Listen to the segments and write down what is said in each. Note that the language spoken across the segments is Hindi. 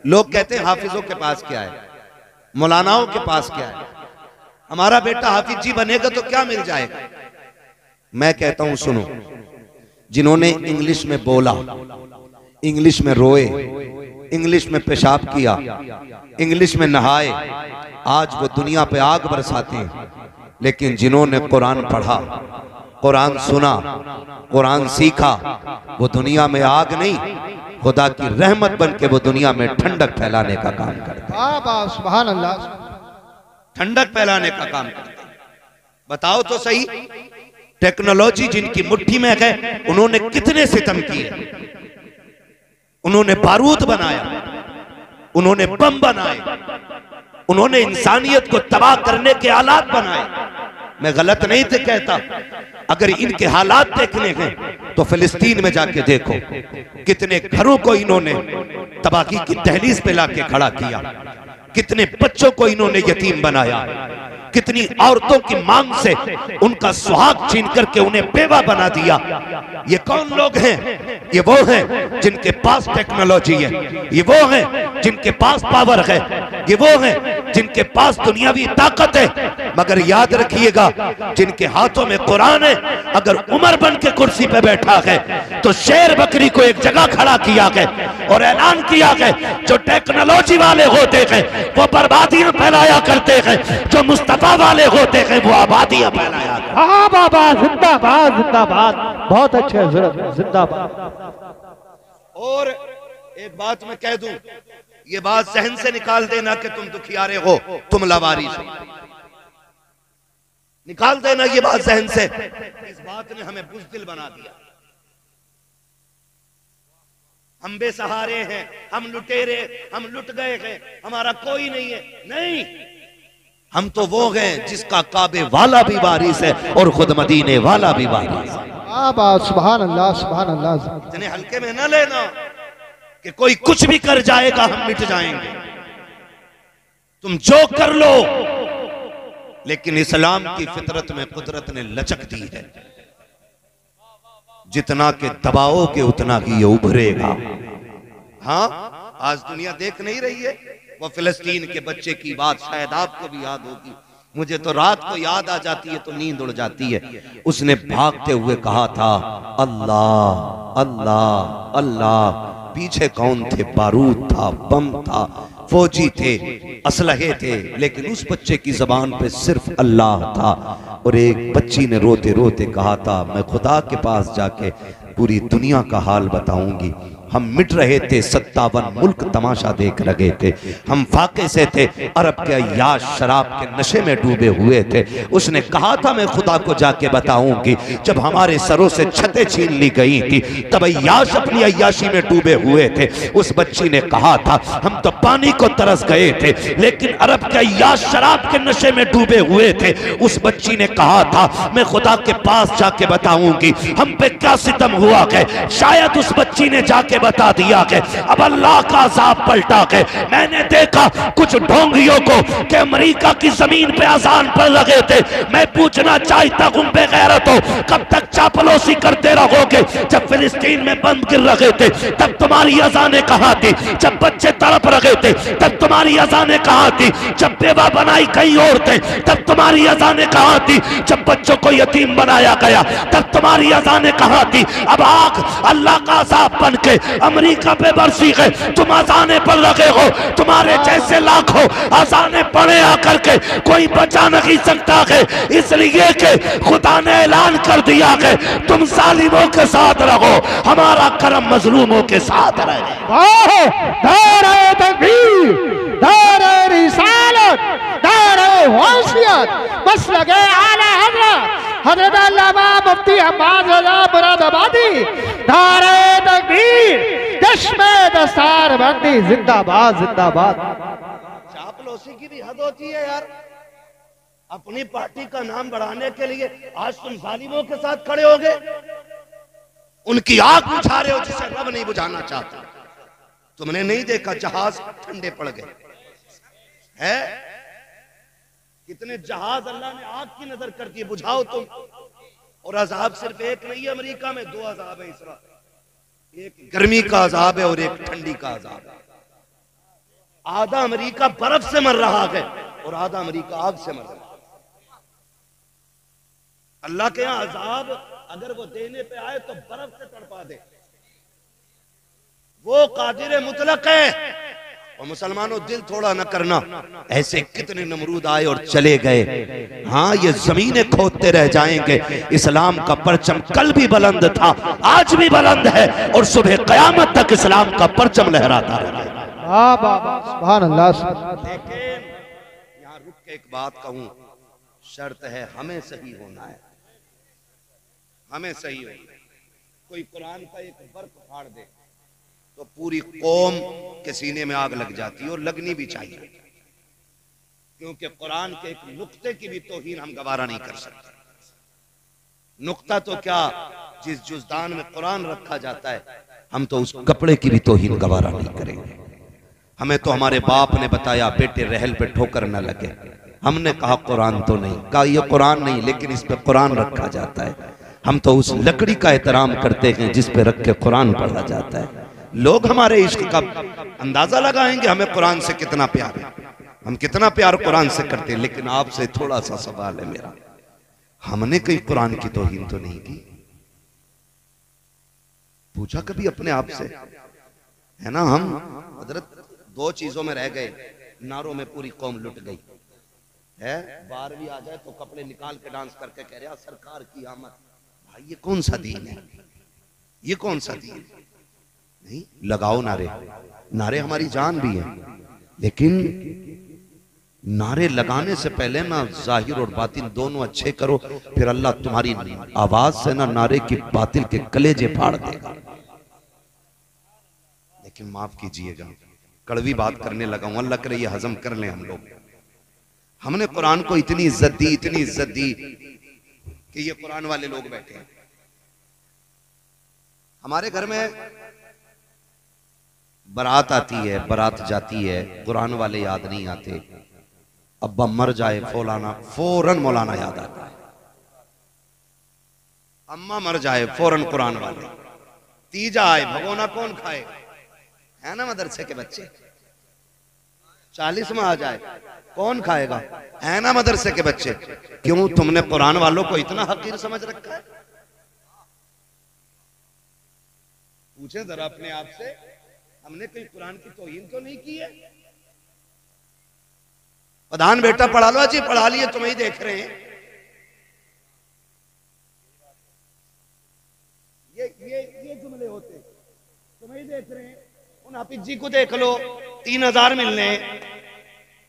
लोग कहते हैं हाफिजों के पास क्या है, मौलानाओं के पास क्या है, हमारा बेटा हाफिज जी बनेगा तो क्या मिल जाएगा। मैं कहता हूं सुनो, जिन्होंने इंग्लिश में बोला, इंग्लिश में रोए, इंग्लिश में पेशाब किया, इंग्लिश में नहाए, आज वो दुनिया पे आग बरसाते हैं। लेकिन जिन्होंने कुरान पढ़ा, कुरान सुना, कुरान सीखा, वो दुनिया में आग नहीं, खुदा की रहमत बन के वो दुनिया में ठंडक फैलाने का काम करते हैं। सुभान अल्लाह, ठंडक फैलाने का काम करते हैं। बताओ तो सही, टेक्नोलॉजी जिनकी मुट्ठी में है, उन्होंने कितने सितम किए, उन्होंने बारूद बनाया, उन्होंने बम बनाए, उन्होंने इंसानियत को तबाह करने के हालात बनाए। मैं गलत नहीं थे कहता, अगर इनके हालात देखने हैं तो फिलिस्तीन में जाके देखो, कितने घरों को इन्होंने तबाही की दहलीज पे लाके खड़ा किया, कितने बच्चों को इन्होंने यतीम बनाया, कितनी औरतों की मांग से उनका सुहाग छीन करके उन्हें बेवा बना दिया। ये कौन लोग हैं? ये वो हैं जिनके पास टेक्नोलॉजी है, ये वो हैं जिनके पास पावर है, ये वो हैं जिनके पास दुनियावी ताकत है। मगर याद रखिएगा, जिनके हाथों में कुरान है, अगर उमर बन के कुर्सी पे बैठा है तो शेर बकरी को एक जगह खड़ा किया है और ऐलान किया है, जो टेक्नोलॉजी वाले होते हैं वो बर्बादियां फैलाया करते हैं, जो मुस्तफा वाले होते हैं वो आबादियां फैलाया। हाँ बाबा, जिंदाबाद जिंदाबाद, बहुत अच्छे हजरत, जिंदाबाद। और एक बात मैं कह दूं, ये बात जहन से निकाल देना कि तुम दुखियारे हो, तुम लावारिस हो, निकाल देना ये बात जहन से। इस बात ने हमें बुज़दिल बना दिया, हम बेसहारे हैं, हम लुटेरे, हम लुट गए हैं, हमारा कोई नहीं है। नहीं, हम तो वो हैं जिसका काबे वाला भी वारिस है और खुद मदीने वाला भी वारिस है। सुभान अल्लाह, सुभान अल्लाह। इतने हल्के में न लेना कि कोई कुछ भी कर जाएगा हम मिट जाएंगे। तुम जो कर लो, लेकिन इस्लाम की फितरत में कुदरत ने लचक दी है, जितना के दबाओगे उतना ही ये उभरेगा। हाँ, आज दुनिया देख नहीं रही है वो फिलिस्तीन के बच्चे की बात, शायद आपको भी याद होगी, मुझे तो रात को याद आ जाती है तो नींद उड़ जाती है। उसने भागते हुए कहा था अल्लाह अल्लाह अल्लाह। पीछे कौन थे? बारूद था, बम था, फौजी थे, असलहे थे, लेकिन उस बच्चे की जबान पे सिर्फ अल्लाह था। और एक बच्ची ने रोते रोते कहा था, मैं खुदा के पास जाके पूरी दुनिया का हाल बताऊंगी। हम मिट रहे थे, 57 मुल्क तमाशा देख रहे थे, हम फाके से थे, अरब के अय्याश शराब के नशे में डूबे हुए थे। उसने कहा था मैं खुदा को जाके बताऊंगी। जब हमारे सरों से छतें छीन ली गई थी तब अय्याश अपनी अय्याशी में डूबे हुए थे। उस बच्ची ने कहा था हम तो पानी को तरस गए थे, लेकिन अरब के अय्याश शराब के नशे में डूबे हुए थे। उस बच्ची ने कहा था मैं खुदा के पास जाके बताऊंगी हम पे क्या सितम हुआ है। शायद उस बच्ची ने जाके बता दिया कि अब अल्लाह का अज़ाब पलटा है। मैंने देखा कुछ ढोंगियों को कि अमेरिका की जमीन पे अजान पढ़ रहे थे। मैं पूछना चाहता हूं बेगैरत हो, कब तक चापलूसी करते रहोगे? जब फिलिस्तीन में बंद गिर रहे थे तब तुम्हारी अजानें कहां थी? जब बच्चे तड़प रहे थे तब तुम्हारी अजानें कहां थी? जब बेवा बनाई कहीं और थे तब तुम्हारी अजानें कहां थी? जब बच्चों को यतीम बनाया गया तब तुम्हारी अजानें कहां थी? अब आग अल्लाह का अज़ाब बन के अमेरिका पे बरसी है, तुम अजाने पढ़ रहे हो। तुम्हारे जैसे लाखों अजाने पढ़े आकर के कोई बचा नहीं सकता है, इसलिए कि खुदा ने ऐलान कर दिया है तुम जालिमों के साथ रहो, हमारा करम मजलूमों के साथ रहे। नारे तकबीर, नारे रिसालत, नारे गौसियत, मसलक आला हज़रत हज़रत अल्लामा मुफ्ती हम्माद रज़ा मुरादाबादी। नारे तकबीर, चश्मे दस्तार बंदी, जिंदाबाद जिंदाबाद। चापलूसी की भी हद होती है यार। अपनी पार्टी का नाम बढ़ाने के लिए आज तुम जालिमों के साथ खड़े हो गए, उनकी आग बुझा रहे हो जिसे रब नहीं बुझाना चाहता। तुमने नहीं देखा जहाज ठंडे पड़ गए है? कितने जहाज अल्लाह ने आग की नजर कर दी, बुझाओ तुम। और अजाब सिर्फ एक नहीं है अमेरिका में, 2 अजाब है इस वक्त, एक गर्मी का अजाब है और एक ठंडी का अजाब है। आधा अमेरिका बर्फ से मर रहा है और आधा अमेरिका आग से मर रहा है। अल्लाह के यहां अजाब अगर वो देने पे आए तो बर्फ से तड़पा दे। वो कादिर मुतलक है। और मुसलमानों दिल थोड़ा न करना, ऐसे कितने नमरूद आए और चले गए। हाँ, ये जमीनें खोदते रह जाएंगे। इस्लाम का परचम कल भी बुलंद था, आज भी बुलंद है और सुबह कयामत तक इस्लाम का परचम लहराता रहेगा। सुभान अल्लाह। लेकिन यहाँ रुक के एक बात कहूं, शर्त है हमें सही होना है, हमें सही होना है। कोई कुरान का एक वर्क फाड़ दे तो पूरी कौम के सीने में आग लग जाती है और लगनी भी चाहिए, क्योंकि कुरान के एक नुक्ते की भी तौहीन हम गवारा नहीं कर सकते। नुक्ता तो क्या, जिस जुज़दान में कुरान रखा जाता है, हम तो उस कपड़े की भी तौहीन गवारा नहीं करेंगे। हमें तो हमारे बाप ने बताया बेटे रहल पे ठोकर न लगे, हमने कहा कुरान तो नहीं, कहा ये कुरान नहीं लेकिन इस पे कुरान रखा जाता है। हम तो उस लकड़ी का एहतराम करते हैं जिस पे रख के कुरान पढ़ा जाता है। लोग हमारे इश्क का अंदाजा लगाएंगे हमें कुरान से कितना प्यार है, हम कितना प्यार कुरान से करते हैं। लेकिन आपसे थोड़ा सा सवाल है मेरा, हमने कहीं कुरान की तौहीन तो नहीं की? पूछा कभी अपने आप से? है ना, हम हजरत दो चीजों में रह गए, नारों में पूरी कौम लुट गई है। 12वीं आ जाए तो कपड़े निकाल के डांस करके कह रहे सरकार की आमद। भाई ये कौन सा दीन है, ये कौन सा दीन है? नहीं, लगाओ नारे, नारे हमारी जान भी है, लेकिन नारे लगाने से पहले ना जाहिर और बातिन दोनों अच्छे करो, फिर अल्लाह तुम्हारी आवाज से ना नारे की बातिल के कलेजे फाड़ देगा। लेकिन माफ कीजिएगा, कड़वी बात करने लगा हूं, अल्लाह करे ये हजम कर लें हम लोग। हमने कुरान को इतनी इज्जत दी, इतनी इज्जत दी कि ये कुरान वाले लोग बैठे हैं। हमारे घर में बारात आती है, बारात जाती है, कुरान वाले याद नहीं आते। अब्बा मर जाए फौरन मौलाना याद आता है, अम्मा मर जाए फौरन कुरान वाले, तीजा आए भगोना कौन खाए, है ना मदरसे के बच्चे। 40 में आ जाए कौन खाएगा, है ना मदरसे के बच्चे। क्यों तुमने कुरान वालों को इतना हकीर समझ रखा है? पूछे जरा अपने आप से, हमने कोई कुरान की तौहीन तो नहीं की है? प्रधान बेटा पढ़ा लो जी, पढ़ा लिए, तुम्हें ही देख रहे हैं। ये जुमले होते, तुम्हें ही देख रहे हैं। उन हाफिज जी को देख लो, 3000 मिलने।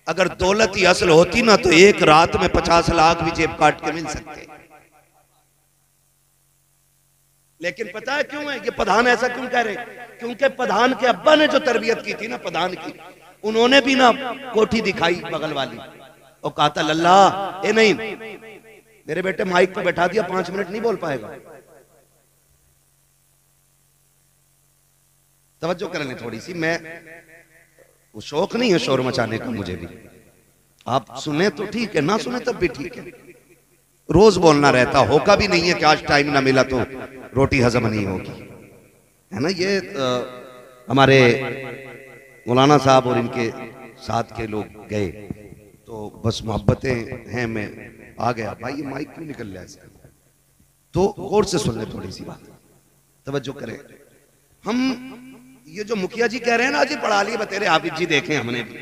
अगर दौलत ही असल होती ना तो एक रात में 50 लाख भी जेब काट के मिल सकते। लेकिन पता है क्यों है ये प्रधान ऐसा क्यों कह रहे? क्योंकि प्रधान के अब्बा ने जो तरबियत की थी ना प्रधान की, उन्होंने भी ना कोठी दिखाई बगल वाली और कहा था लल्ला ए नहीं, मेरे बेटे माइक पे बैठा दिया, 5 मिनट नहीं बोल पाएगा। तवज्जो कर लें थोड़ी सी, मैं वो शौक नहीं है शोर मचाने का मुझे भी। आप सुने तो ठीक है, ना सुने तब भी ठीक है। रोज बोलना रहता, होगा भी नहीं है कि आज टाइम ना मिला तो रोटी हजम नहीं होगी, है ना। ये हमारे मौलाना साहब और इनके साथ के लोग गए तो बस मोहब्बतें हैं, मैं आ गया। भाई ये माइक क्यों निकल रहा है इसका? तो गौर से सुन ले थोड़ी सी बात, तवज्जो करें। हम ये जो मुखिया जी कह रहे हैं ना जी पढ़ा लिए बतेरे हाफिज जी देखे हमने भी,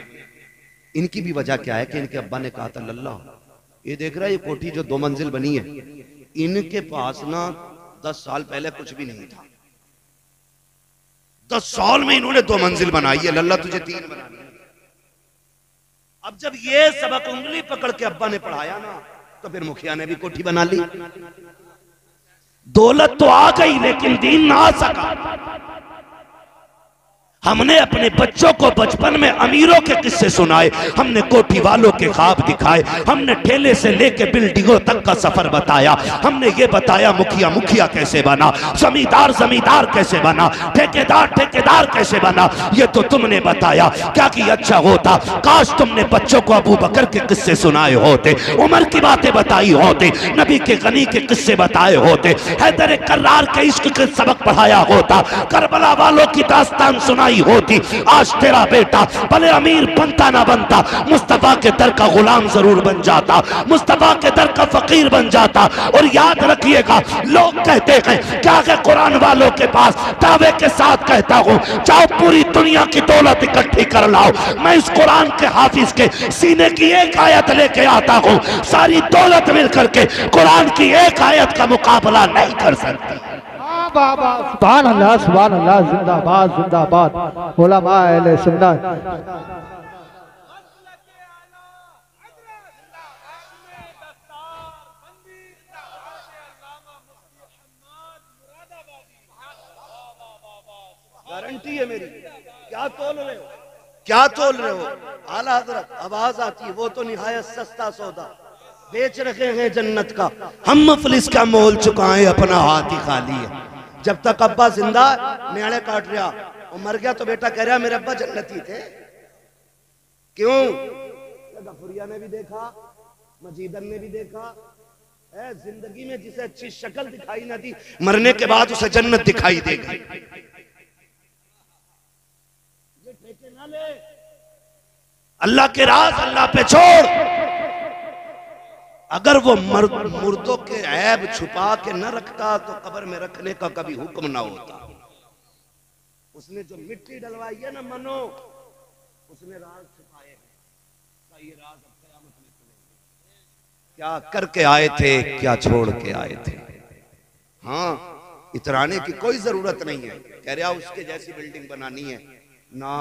इनकी भी वजह क्या है कि इनके अब्बा ने कहा था लल्ला ये देख रहा है ये कोठी जो 2 मंजिल बनी है, इनके पास ना 10 साल पहले कुछ भी नहीं था, 10 साल में इन्होंने 2 मंजिल बनाई है, लल्ला तुझे 3 बनानी है। अब जब ये सबक उंगली पकड़ के अब्बा ने पढ़ाया ना तो फिर मुखिया ने भी कोठी बना ली। दौलत तो आ गई लेकिन दीन ना आ सका। हमने अपने बच्चों को बचपन में अमीरों के किस्से सुनाए, हमने कोठी वालों के ख्वाब दिखाए, हमने ठेले से लेके बिल्डिंगों तक का सफर बताया। हमने ये बताया मुखिया मुखिया कैसे बना, जमींदार जमींदार कैसे बना, ठेकेदार ठेकेदार कैसे बना, ये तो तुमने बताया। क्या कि अच्छा होता काश तुमने बच्चों को अबू बकर के किस्से सुनाए होते, उमर की बातें बताई होते, नबी के गनी के किस्से बताए होते, हैदर कर्रार के इश्क के सबक पढ़ाया होता, करबला वालों की दास्तान सुनाई कमाई होती, आज तेरा बेटा भले अमीर बनता ना बनता, मुस्तफा के दर का गुलाम जरूर बन जाता, मुस्तफा के दर का फकीर बन जाता। और याद रखिएगा, लोग कहते हैं क्या है कुरान वालों के पास, दावे के साथ कहता हूं, जाओ पूरी दुनिया की दौलत इकट्ठी कर लाओ, मैं इस कुरान के हाफिज के सीने की एक आयत लेके आता हूं, सारी दौलत मिलकर के कुरान की एक आयत का मुकाबला नहीं कर सकती। सुभान अल्लाह, सुभान अल्लाह, जिंदाबाद जिंदाबाद उलमा अहले सुन्नत। गारंटी है मेरी। क्या तोल रहे हो, क्या तोल रहे हो? आला हजरत आवाज आती है, वो तो निहायत सस्ता सौदा बेच रखे हैं जन्नत का, हम मुफलिस का मोल चुकाएं, अपना हाथ ही खाली है। जब तक अब्बा जिंदा न्याणे काट रहा, और मर गया तो बेटा कह रहा मेरे अब्बा जन्नती थे। क्यों? गफुरिया ने भी देखा, मजीदन ने भी देखा, जिंदगी में जिसे अच्छी शक्ल दिखाई ना दी, मरने के बाद उसे जन्नत दिखाई देगी। अल्लाह के राज अल्लाह पे छोड़। अगर वो मुर्दों के ऐब छुपा के न रखता तो कब्र में रखने का कभी हुक्म ना होता। उसने जो मिट्टी डलवाई है ना मनो, उसने राज छुपाए हैं। ये राज अब क़यामत में खुलेंगे। क्या करके आए थे, क्या छोड़ के आए थे। हाँ, इतराने की कोई जरूरत नहीं है। कह रहा उसके जैसी बिल्डिंग बनानी है ना,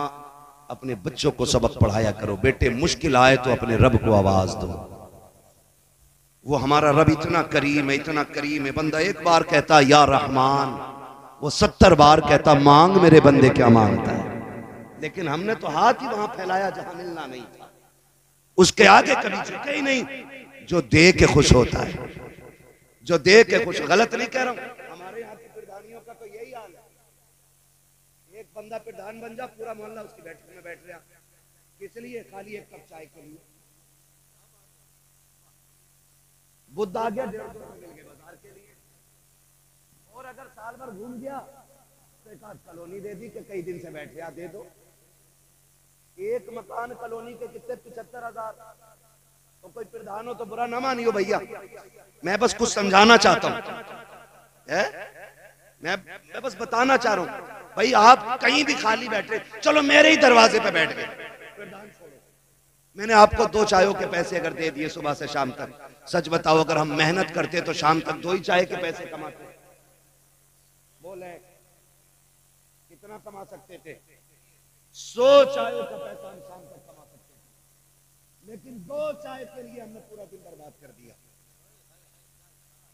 अपने बच्चों को सबक पढ़ाया करो। बेटे मुश्किल आए तो अपने रब को आवाज दो। वो हमारा रब इतना करीम है, इतना करीम है। बंदा एक बार कहता या रहमान, वो 70 बार कहता मांग मेरे बंदे क्या मांगता है। लेकिन हमने तो हाथ ही वहां फैलाया जहां मिलना नहीं था, उसके आगे कभी झुके ही नहीं। जो दे के खुश होता है, जो दे के खुश, गलत नहीं कह रहा हूं, हमारे यहाँ की प्रधानियों का तो यही हाल है। एक बंदा प्रधान बन जा, पूरा मोहल्ला उसकी बैठक में बैठ रहा, किस लिए? खाली एक कप चाय के लिए। बुद्ध आ गया, 1.5 मिल गए बाजार के लिए। और अगर साल भर घूम गया तो एक आध कॉलोनी दे दी कि कई दिन से बैठ गया, दे दो। एक मकान कॉलोनी के कितने? 75,000। तो कोई प्रधान हो तो बुरा ना मानियो भैया, मैं बस कुछ समझाना चाहता हूं। मैं बस बताना चाह रहा हूं भाई, आप कहीं भी खाली बैठे, चलो मेरे ही दरवाजे पे बैठ गए, मैंने आपको 2 चायों के पैसे अगर दे दिए सुबह से शाम तक, सच बताओ अगर हम मेहनत करते तो शाम तक 2 ही चाय के पैसे कमाते। बोले कितना कमा सकते थे? 100 चायों का पैसा हम शाम तक कमा सकते थे, लेकिन 2 चाय के लिए हमने पूरा दिन बर्बाद कर दिया।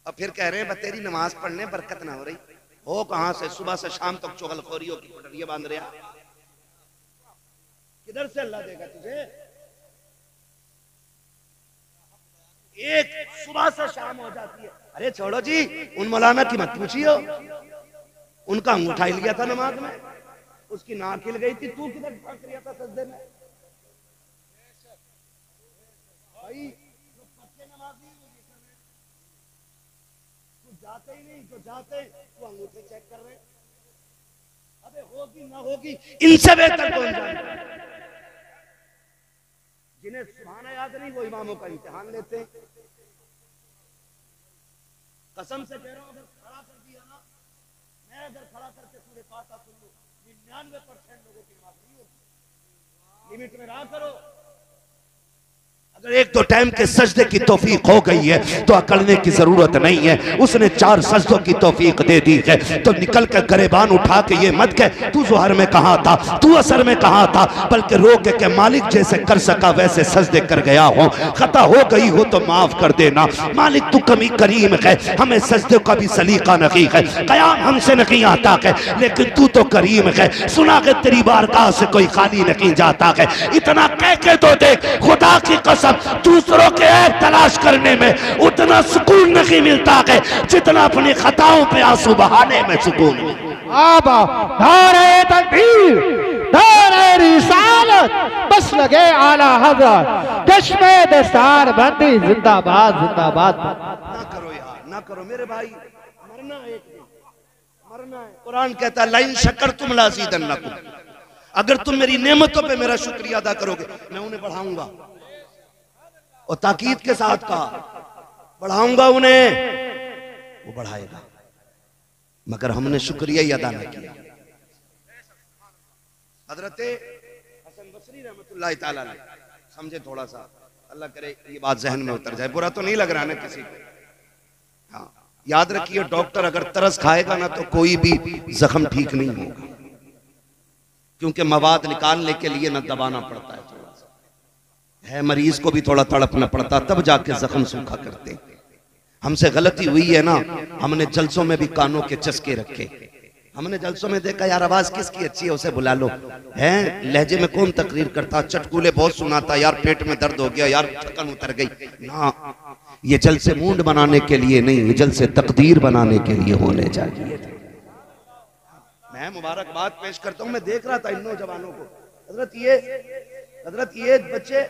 अब फिर कह रहे हैं तेरी नमाज पढ़ने बरकत ना हो रही। हो कहां से? सुबह से शाम तक चुगलखोरियों की पटरियां बांध रहा, किधर से अल्लाह देगा तुझे? एक सुबह से शाम हो जाती है। अरे छोड़ो जी, उन मौलाना की मत पूछियो, उनका अंगूठा हिल गया था नमाज में, उसकी नाक हिल गई थी, तू किधर भाग रहा था सजदे में? भाई जो पक्के नमाजी कुछ जाते ही नहीं, जो जाते वो अंगूठे चेक कर रहे। अबे होगी ना होगी, इनसे बेहतर कौन जानता है? जिन्हें सुभान याद नहीं वो इमामों का इम्तिहान लेते हैं। कसम से कह रहा हूं, अगर खड़ा कर दिया ना, मैं अगर खड़ा करके सूरह फातिहा सुन लूं, 99% लोगों की नमाज नहीं होगी। लिमिट में रहा करो। अगर 1-2 टाइम के सजदे की तौफीक हो गई है तो अकड़ने की जरूरत नहीं है। उसने 4 सजदों की तौफीक दे दी है तो निकल कर गरेबान उठा के ये मत कह तू ज़ोहर में कहा था, तू असर में कहा था, बल्कि रो के मालिक जैसे कर सका वैसे सजदे कर गया हो। खता हो गई हो तो माफ कर देना मालिक, तू कमी करीम है, हमें सजदे का भी सलीका नहीं है, कयाम हमसे नहीं आता है, लेकिन तू तो करीम है, सुना के तेरी बारगाह से कोई खाली नहीं जाता है। इतना कह के तो देख, खुदा की कसम दूसरों के ऐब तलाश करने में उतना सुकून नहीं मिलता है जितना अपनी खताओं पे आंसू बहाने में सुकून मिलता। नारे तकबीर, नारे रिसालत, बस लगे आला हज़रत, चश्मे दस्तार बंदी जिंदाबाद जिंदाबाद। ना करो यार, ना करो मेरे भाई, मरना एक दिन मरना है। कुरान कहता है लाइन शक्कर तुम लाज़ीदन्नकुम, अगर तुम मेरी नेमतों पे मेरा शुक्रिया अदा करोगे मैं उन्हें बढ़ाऊंगा। और ताकीद के साथ कहा बढ़ाऊंगा उन्हें, वो बढ़ाएगा, मगर हमने शुक्रिया ही अदा न किया। हजरत हसन बसरी रहमतुल्लाह ताला अलैह, समझे थोड़ा सा, अल्लाह करे ये बात जहन में उतर जाए, बुरा तो नहीं लग रहा ना किसी को। हाँ याद रखिए, डॉक्टर अगर तरस खाएगा ना तो कोई भी जख्म ठीक नहीं होगा, क्योंकि मवाद निकालने के लिए ना दबाना पड़ता है, थोड़ा सा है, मरीज को भी थोड़ा तड़पना पड़ता, तब जाके जख्म सूखा करते। हमसे गलती हुई है ना, हमने जलसों में भी कानों के चस्के रखे, हमने जलसों में देखा यार आवाज किसकी अच्छी है उसे बुला लो, है लहजे में कौन तकरीर करता, चटकुले बहुत सुनाता, यार पेट में दर्द हो गया, यार थकन उतर गई ना। ये जलसे मूड बनाने के लिए नहीं, ये जलसे तकदीर बनाने के लिए होने चाहिए। मैं मुबारकबाद पेश करता हूँ, मैं देख रहा था इन नौजवानों को, हजरत ये बच्चे,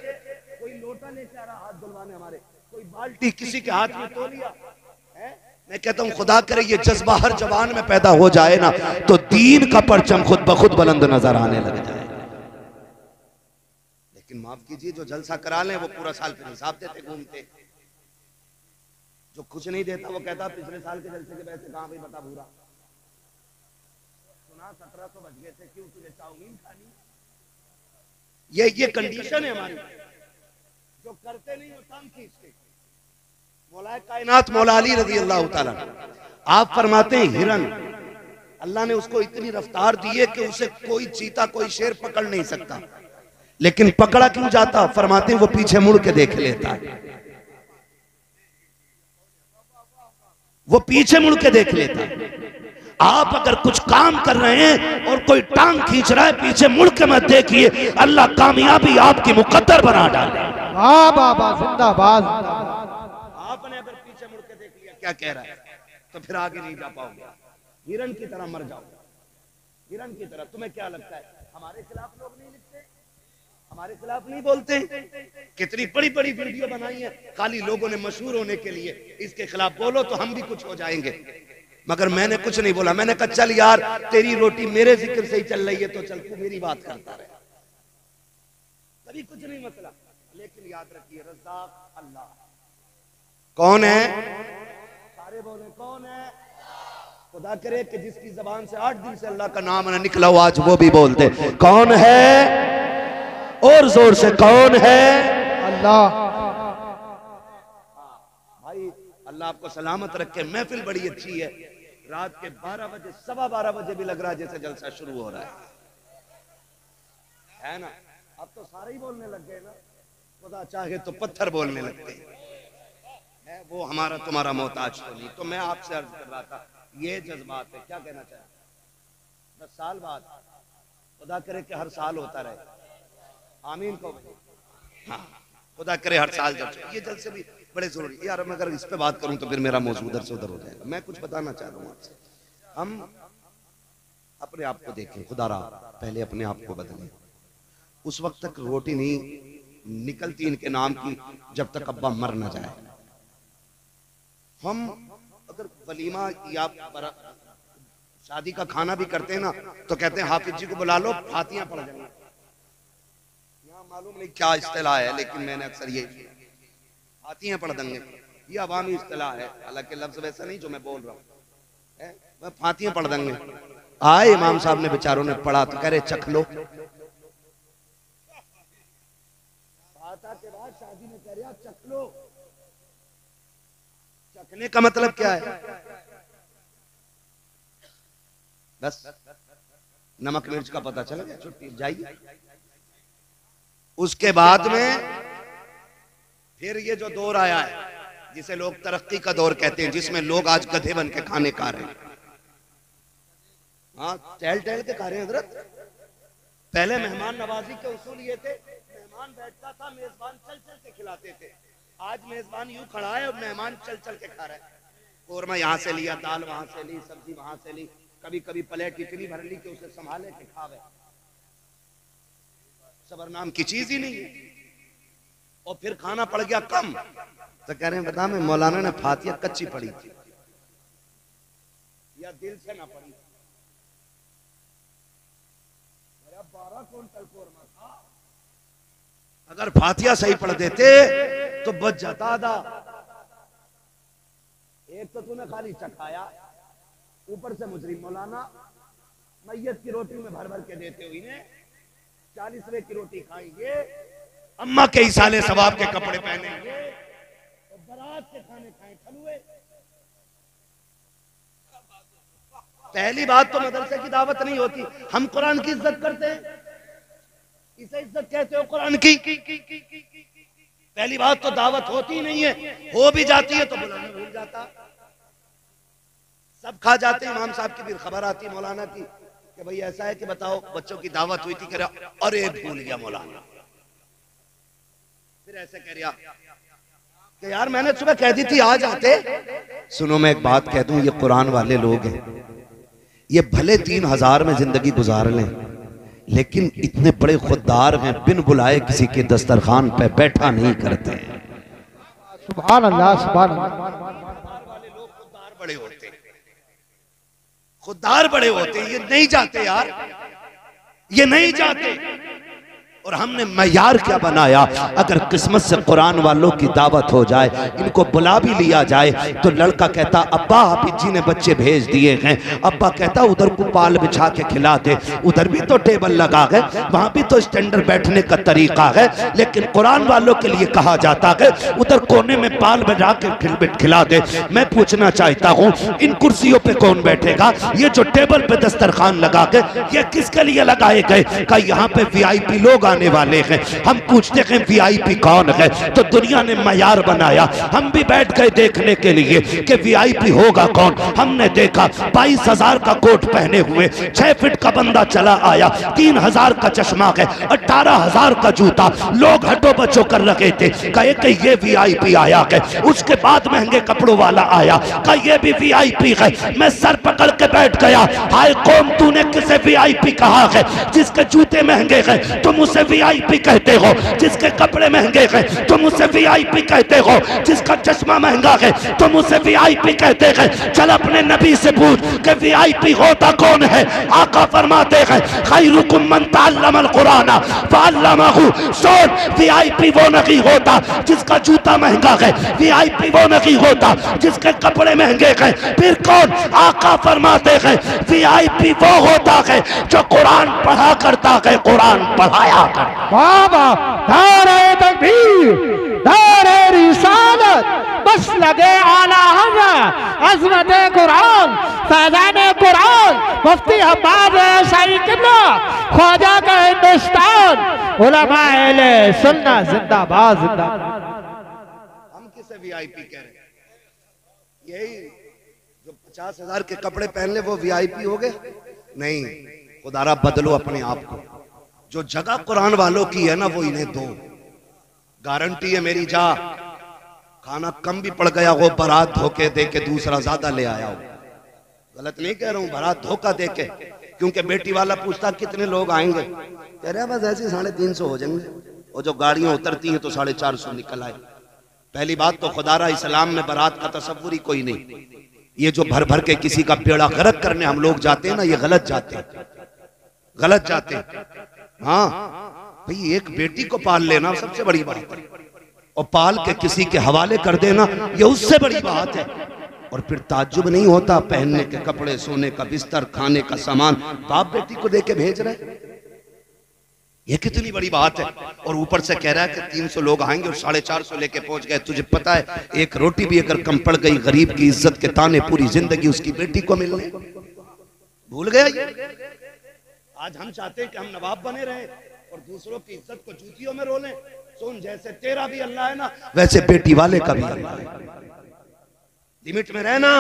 कोई लोटा लेके आ रहा हाथ धुलवाने हमारे, कोई बाल्टी किसी के हाथ में तौलिया है। मैं कहता हूँ खुदा करे ये जज्बा हर जवान में पैदा हो जाए ना, तो दीन का परचम खुद ब खुद बुलंद नजर आने लग जाए। लेकिन माफ कीजिए, जो जलसा करा लें वो पूरा साल फिर हिसाब देते घूमते, जो कुछ नहीं देता वो कहता पिछले साल के जलसे के पैसे कहां भाई बता भूरा, सुना 1700 बच गए थे, क्यों तुझे चाउमीन खानी। ये कंडीशन है हमारी, जो करते नहीं वो टांग खींचते। मौला कायनात मौला अली रजी अल्लाह ताला, आप फरमाते हैं हिरन, अल्लाह ने उसको इतनी रफ्तार दी है कि उसे कोई चीता कोई शेर पकड़ नहीं सकता, लेकिन पकड़ा क्यों जाता, फरमाते हैं वो पीछे मुड़ के देख लेता है, वो पीछे मुड़ के देख लेता है। आप अगर कुछ काम कर रहे हैं और कोई टांग खींच रहा है, पीछे मुड़ के मत देखिए, अल्लाह कामयाबी आपकी मुकद्दर बना डाले। वाह बाबा जिंदाबाद। आपने अगर पीछे मुड़ के देख लिया क्या कह रहा है, तो फिर आगे नहीं जा पाओगे, हिरन की तरह मर जाओगे, हिरन की तरह। तुम्हें क्या लगता है हमारे खिलाफ लोग नहीं लिखते, हमारे खिलाफ नहीं बोलते? कितनी बड़ी बड़ी वीडियो बनाई है खाली लोगों ने मशहूर होने के लिए, इसके खिलाफ बोलो तो हम भी कुछ हो जाएंगे। मगर मैंने कुछ नहीं बोला, मैंने कहा चल यार तेरी रोटी मेरे जिक्र से ही चल रही है तो चल तू मेरी बात करता रहे, कभी कुछ नहीं मसला। लेकिन याद रखिए रज़्ज़ाक़ अल्लाह। कौन है? सारे बोले कौन है? खुदा करे कि जिसकी जबान से 8 दिन से अल्लाह का नाम ना निकला हो आज वो भी बोलते कौन है, और जोर से कौन है? अल्लाह। भाई अल्लाह आपको सलामत रखे। महफिल बड़ी अच्छी है, रात के 12 बजे 12:15 बजे भी लग रहा है जैसे जलसा शुरू हो रहा है ना। अब तो सारे ही बोलने लग गए ना, खुदा चाहे तो पत्थर बोलने लगते हैं, वो हमारा तुम्हारा मोहताज तो नहीं। तो मैं आपसे अर्ज कर रहा था ये जज्बात है, क्या कहना चाहे 10 साल बाद, खुदा करे कि हर साल होता रहे, आमीन को। हाँ खुदा करे हर साल जब ये जलसे भी बड़े जरूरी यार। मैं अगर इस पे बात करूं तो फिर मेरा मौजूद उधर से उधर हो जाएगा। मैं कुछ बताना चाह रहा हूँ आपसे, हम अपने आप को देखें, खुदा रहा पहले अपने आप को बदलें। उस वक्त तक रोटी नहीं निकलती इनके नाम की जब तक अब्बा मर न जाए। हम अगर वलीमा या शादी का खाना भी करते हैं ना तो कहते हैं हाफिज जी को बुला लो, फातियां पढ़ जाएंगे। यहाँ मालूम नहीं क्या इस्तिलाह है, लेकिन मैंने अक्सर ये फातियां पढ़ देंगे, ये अवामी इस्तिलाह है, हालांकि लफ्ज वैसा नहीं जो मैं बोल रहा हूँ। फातियां पढ़ देंगे। आए इमाम साहब ने बेचारों ने पढ़ा तो कह रहे चख लो, के बाद शादी में कह रहा चख लो। चखने का मतलब क्या है? बस नमक मिर्च का पता चल गया, छुट्टी जाइए। उसके बाद में फिर ये जो दौर आया है जिसे लोग तरक्की का दौर कहते हैं, जिसमें लोग आज गधे बन के खाने खा रहे हैं। हाँ टहल टहल के खा रहे हैं हजरत। पहले मेहमान नवाजी के उसूल ये थे, मेहमान बैठता था, मेजबान चल चल के खिलाते थे। आज मेजबान यूं खड़ा है और मेहमान चल चल के खा रहा है। कोरमा यहाँ से लिया, दाल वहां से ली, सब्जी वहां से ली, कभी कभी प्लेट इतनी भर ली कि उसे संभाले के खावे। सबर नाम की चीज ही नहीं है। और फिर खाना पड़ गया कम तो कह रहे हैं बता मैं मौलाना ने फातिया कच्ची पढ़ी थी या दिल से ना पढ़ी। अगर फातिहा सही पढ़ देते तो बच जाता आधा। एक तो तूने खाली चखाया, ऊपर से मुजरिम मौलाना मैयत की रोटी में भर भर के देते हुए ने 40वें की रोटी खाएंगे, अम्मा के इसाले सवाब के कपड़े पहनेंगे और बारात के खाने खाए खलुए। पहली बात तो मदरसे की दावत नहीं होती, हम कुरान की इज्जत करते हैं, इसे इज्जत कहते हो कुरान की। पहली बात तो दावत होती नहीं है, हो भी जाती है तो बुलाना भूल जाता, सब खा जाते। इमाम साहब की भी खबर आती मौलाना की कि भाई ऐसा है कि बताओ बच्चों की दावत हुई थी, कह रहा अरे भूल गया मौलाना। फिर ऐसे कह रहा कि यार मैंने सुबह कह दी थी आ जाते। सुनो मैं एक बात कह दूं, ये कुरान वाले लोग हैं, ये भले 3000 में जिंदगी गुजार लें, लेकिन इतने बड़े खुददार हैं, बिन बुलाए किसी के दस्तरखान पे बैठा नहीं करते। सुभान अल्लाह, सुभान अल्लाह। वाले लोग खुददार बड़े होते, खुददार बड़े होते, ये नहीं जाते यार, ये नहीं जाते। और हमने मयार क्या बनाया, अगर किस्मत से कुरान वालों की दावत हो जाए, इनको बुला भी लिया जाए तो लड़का कहता अब्बा हाफिज जी ने बच्चे भेज दिए हैं, अब्बा कहता उधर को पाल बिछा के खिला दे, उधर भी तो टेबल लगा है, वहां भी तो स्टैंडर्ड बैठने का तरीका है, लेकिन कुरान वालों के लिए कहा जाता है उधर कोने में पाल बिछा के खिला दे। मैं पूछना चाहता हूँ इन कुर्सियों पे कौन बैठेगा? ये जो टेबल पे दस्तरखान लगा के ये किसके लिए लगाए गए? का यहाँ पे VIP लोग आने वाले हैं। हम पूछते हैं VIP कौन है, तो दुनिया ने मयार बनाया, हम भी बैठ गए देखने के लिए कि VIP होगा कौन। हमने देखा 22,000 का कोट पहने हुए 6 फीट का बंदा चला आया, 3,000 का चश्मा है, 18,000 का जूता, लोग हटो बचो कर रखे थे, कहे कि ये VIP आया है। उसके बाद महंगे कपड़ों वाला आया, कहा ये भी VIP है। मैं सर पकड़ के बैठ गया, हाय कौन तूने किसे VIP कहा है? जिसके जूते महंगे हैं तुम उसे VIP कहते हो, जिसके कपड़े महंगे हैं तुम उसे VIP कहते हो, जिसका चश्मा महंगा है तुम उसे VIP कहते हैं। चल अपने नबी से पूछ कि VIP होता कौन है? आका फरमाते हैं खैरुकुम मन तअल्लमल कुरान फअल्लमहु। सुन, VIP वो नहीं होता जिसका जूता महंगा है, VIP वो नहीं होता जिसके कपड़े महंगे हैं। फिर कौन? आका फरमाते हैं VIP वो होता है जो कुरान पढ़ा करता है, कुरान पढ़ाया कर। बाबा नारे तकबीर, नारे रिसालत, बस लगे आला हज़रत अज़मत कुरान, फैज़ान कुरान, मुफ्ती हम्माद शाही किबला, ख्वाजा का हिंदुस्तान, उलमा अहले सुन्नत जिंदाबाद जिंदाबाद। हम किसे VIP कह रहे हैं? यही जो 50,000 के कपड़े पहन ले वो VIP हो गए? नहीं, खुदारा बदलो अपने आप को। जो जगह कुरान वालों की है ना वो इन्हें दो, गारंटी है मेरी। जा खाना कम भी पड़ गया हो, बारात धोखे दे के दूसरा ज्यादा ले आया हो, गलत नहीं कह रहा हूं, बारात धोखा दे के। क्योंकि बेटी वाला पूछता कितने लोग आएंगे, कह रहे बस ऐसे 350 हो जाएंगे, और जो गाड़ियां उतरती हैं तो 450 निकल आए। पहली बात तो खुदारा इस्लाम में बारात का तसव्वुर ही कोई नहीं। ये जो भर भर के किसी का बेड़ा गर्क करने हम लोग जाते हैं ना, ये गलत जाते हैं, गलत जाते हैं। हाँ भाई, एक बेटी को पाल लेना सबसे बड़ी बात है, और पाल के किसी के हवाले कर देना ये उससे बड़ी बात है। और फिर ताज्जुब नहीं होता, पहनने के कपड़े, सोने का बिस्तर, खाने का सामान बाप बेटी को देके भेज रहे, ये कितनी बड़ी बात है। और ऊपर से कह रहा है कि 300 लोग आएंगे और 450 लेके पहुंच गए। तुझे पता है एक रोटी भी अगर कम पड़ गई, गरीब की इज्जत के ताने पूरी जिंदगी उसकी बेटी को मिलने। भूल गया ये? आज हम चाहते हैं कि हम नवाब बने रहे और दूसरों की इज्जत को जूतियों में रोलें। सुन, जैसे तेरा भी अल्लाह है ना, वैसे बेटी वाले का भी अल्लाह है। लिमिट में रहना।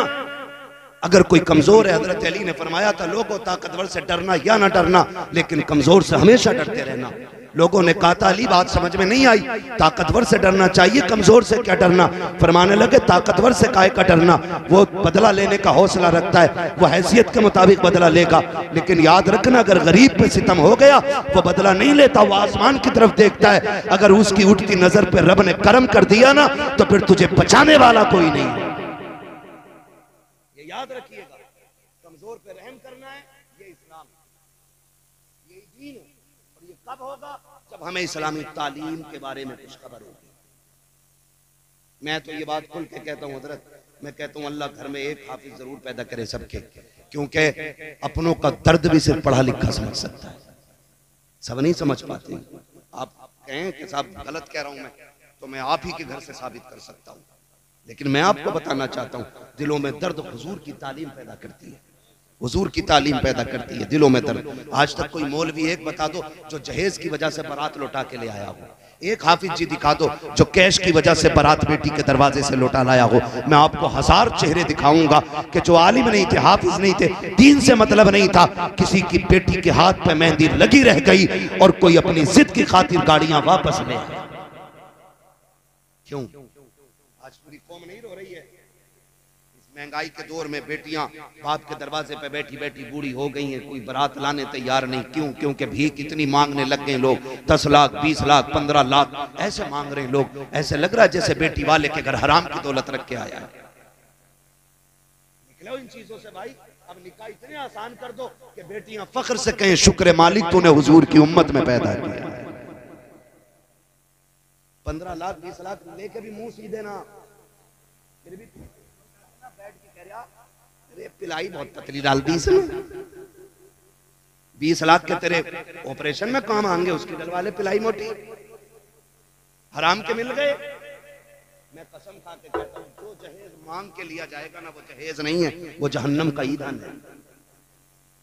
अगर कोई कमजोर है, हजरत अली ने फरमाया था लोगों ताकतवर से डरना या ना डरना, लेकिन कमजोर से हमेशा डरते रहना। लोगों ने कहा था अली बात समझ में नहीं आई, ताकतवर से डरना चाहिए, कमजोर से क्या डरना? फरमाने लगे ताकतवर से काहे का डरना, वो बदला लेने का हौसला रखता है, वो हैसियत के मुताबिक बदला लेगा। लेकिन याद रखना अगर गरीब पे सितम हो गया वो बदला नहीं लेता, वो आसमान की तरफ देखता है। अगर उसकी उठती नजर पे रब ने करम कर दिया ना तो फिर तुझे बचाने वाला कोई नहीं। ये याद रखिएगा, कमजोर पे रहम करना है, ये इस्लाम, ये दीन है। कब होगा? जब हमें इस्लामी तालीम के बारे में कुछ खबर होगी। मैं तो ये बात खुल के कहता हूँ हजरत, मैं कहता हूँ अल्लाह घर में एक हाफिज जरूर पैदा करे सबके, क्योंकि अपनों का दर्द भी सिर्फ पढ़ा लिखा समझ सकता है, सब नहीं समझ पाते। आप कहें कि साहब गलत कह रहा हूं मैं, तो मैं आप ही के घर से साबित कर सकता हूं, लेकिन मैं आपको बताना चाहता हूं दिलों में दर्द हुजूर की तालीम पैदा करती है, हुजूर की तालीम पैदा करती है दिलों में दर्द। आज तक कोई मौलवी एक बता दो जो जहेज की वजह से बारात लौटा के ले आया हो, एक हाफिज जी दिखा दो जो कैश की वजह से बारात बेटी के दरवाजे से लौटा लाया हो। मैं आपको 1000 चेहरे दिखाऊंगा कि जो आलिम नहीं थे, हाफिज नहीं थे, दीन से मतलब नहीं था, किसी की बेटी के हाथ पे मेहंदी लगी रह गई और कोई अपनी जिद की खातिर गाड़ियां वापस ले आए। क्यों? आज पूरी कौम नहीं रो रही है? महंगाई के दौर में बेटियां बाप के दरवाजे पे बैठी बैठी बूढ़ी हो गई हैं, कोई बारात लाने तैयार नहीं। क्यों? क्योंकि भीख इतनी मांगने लग गए लोग, 10 लाख 20 लाख 15 लाख ऐसे मांग रहे हैं लोग। ऐसे लग रहा है जैसे बेटी वाले के घर हराम की दौलत रख के आया है। निकलो इन चीजों से भाई। अब निकाह इतने आसान कर दो कि बेटियां फख्र से कहें शुक्र मालिक तूने हुजूर की उम्मत में पैदा किया। 15 लाख 20 लाख लेके भी मुंह सीधे ना, फिर भी अरे पिलाई बहुत पतली डाल दी इसमें, 20 लाख के तेरे ऑपरेशन में काम आएंगे, उसकी डलवा ले पिलाई मोटी, हराम के मिल गए। मैं कसम खा के कहता हूं जो जहेज मांग के लिया जाएगा ना, वो जहेज नहीं है, वो जहन्नम का ईंधन है।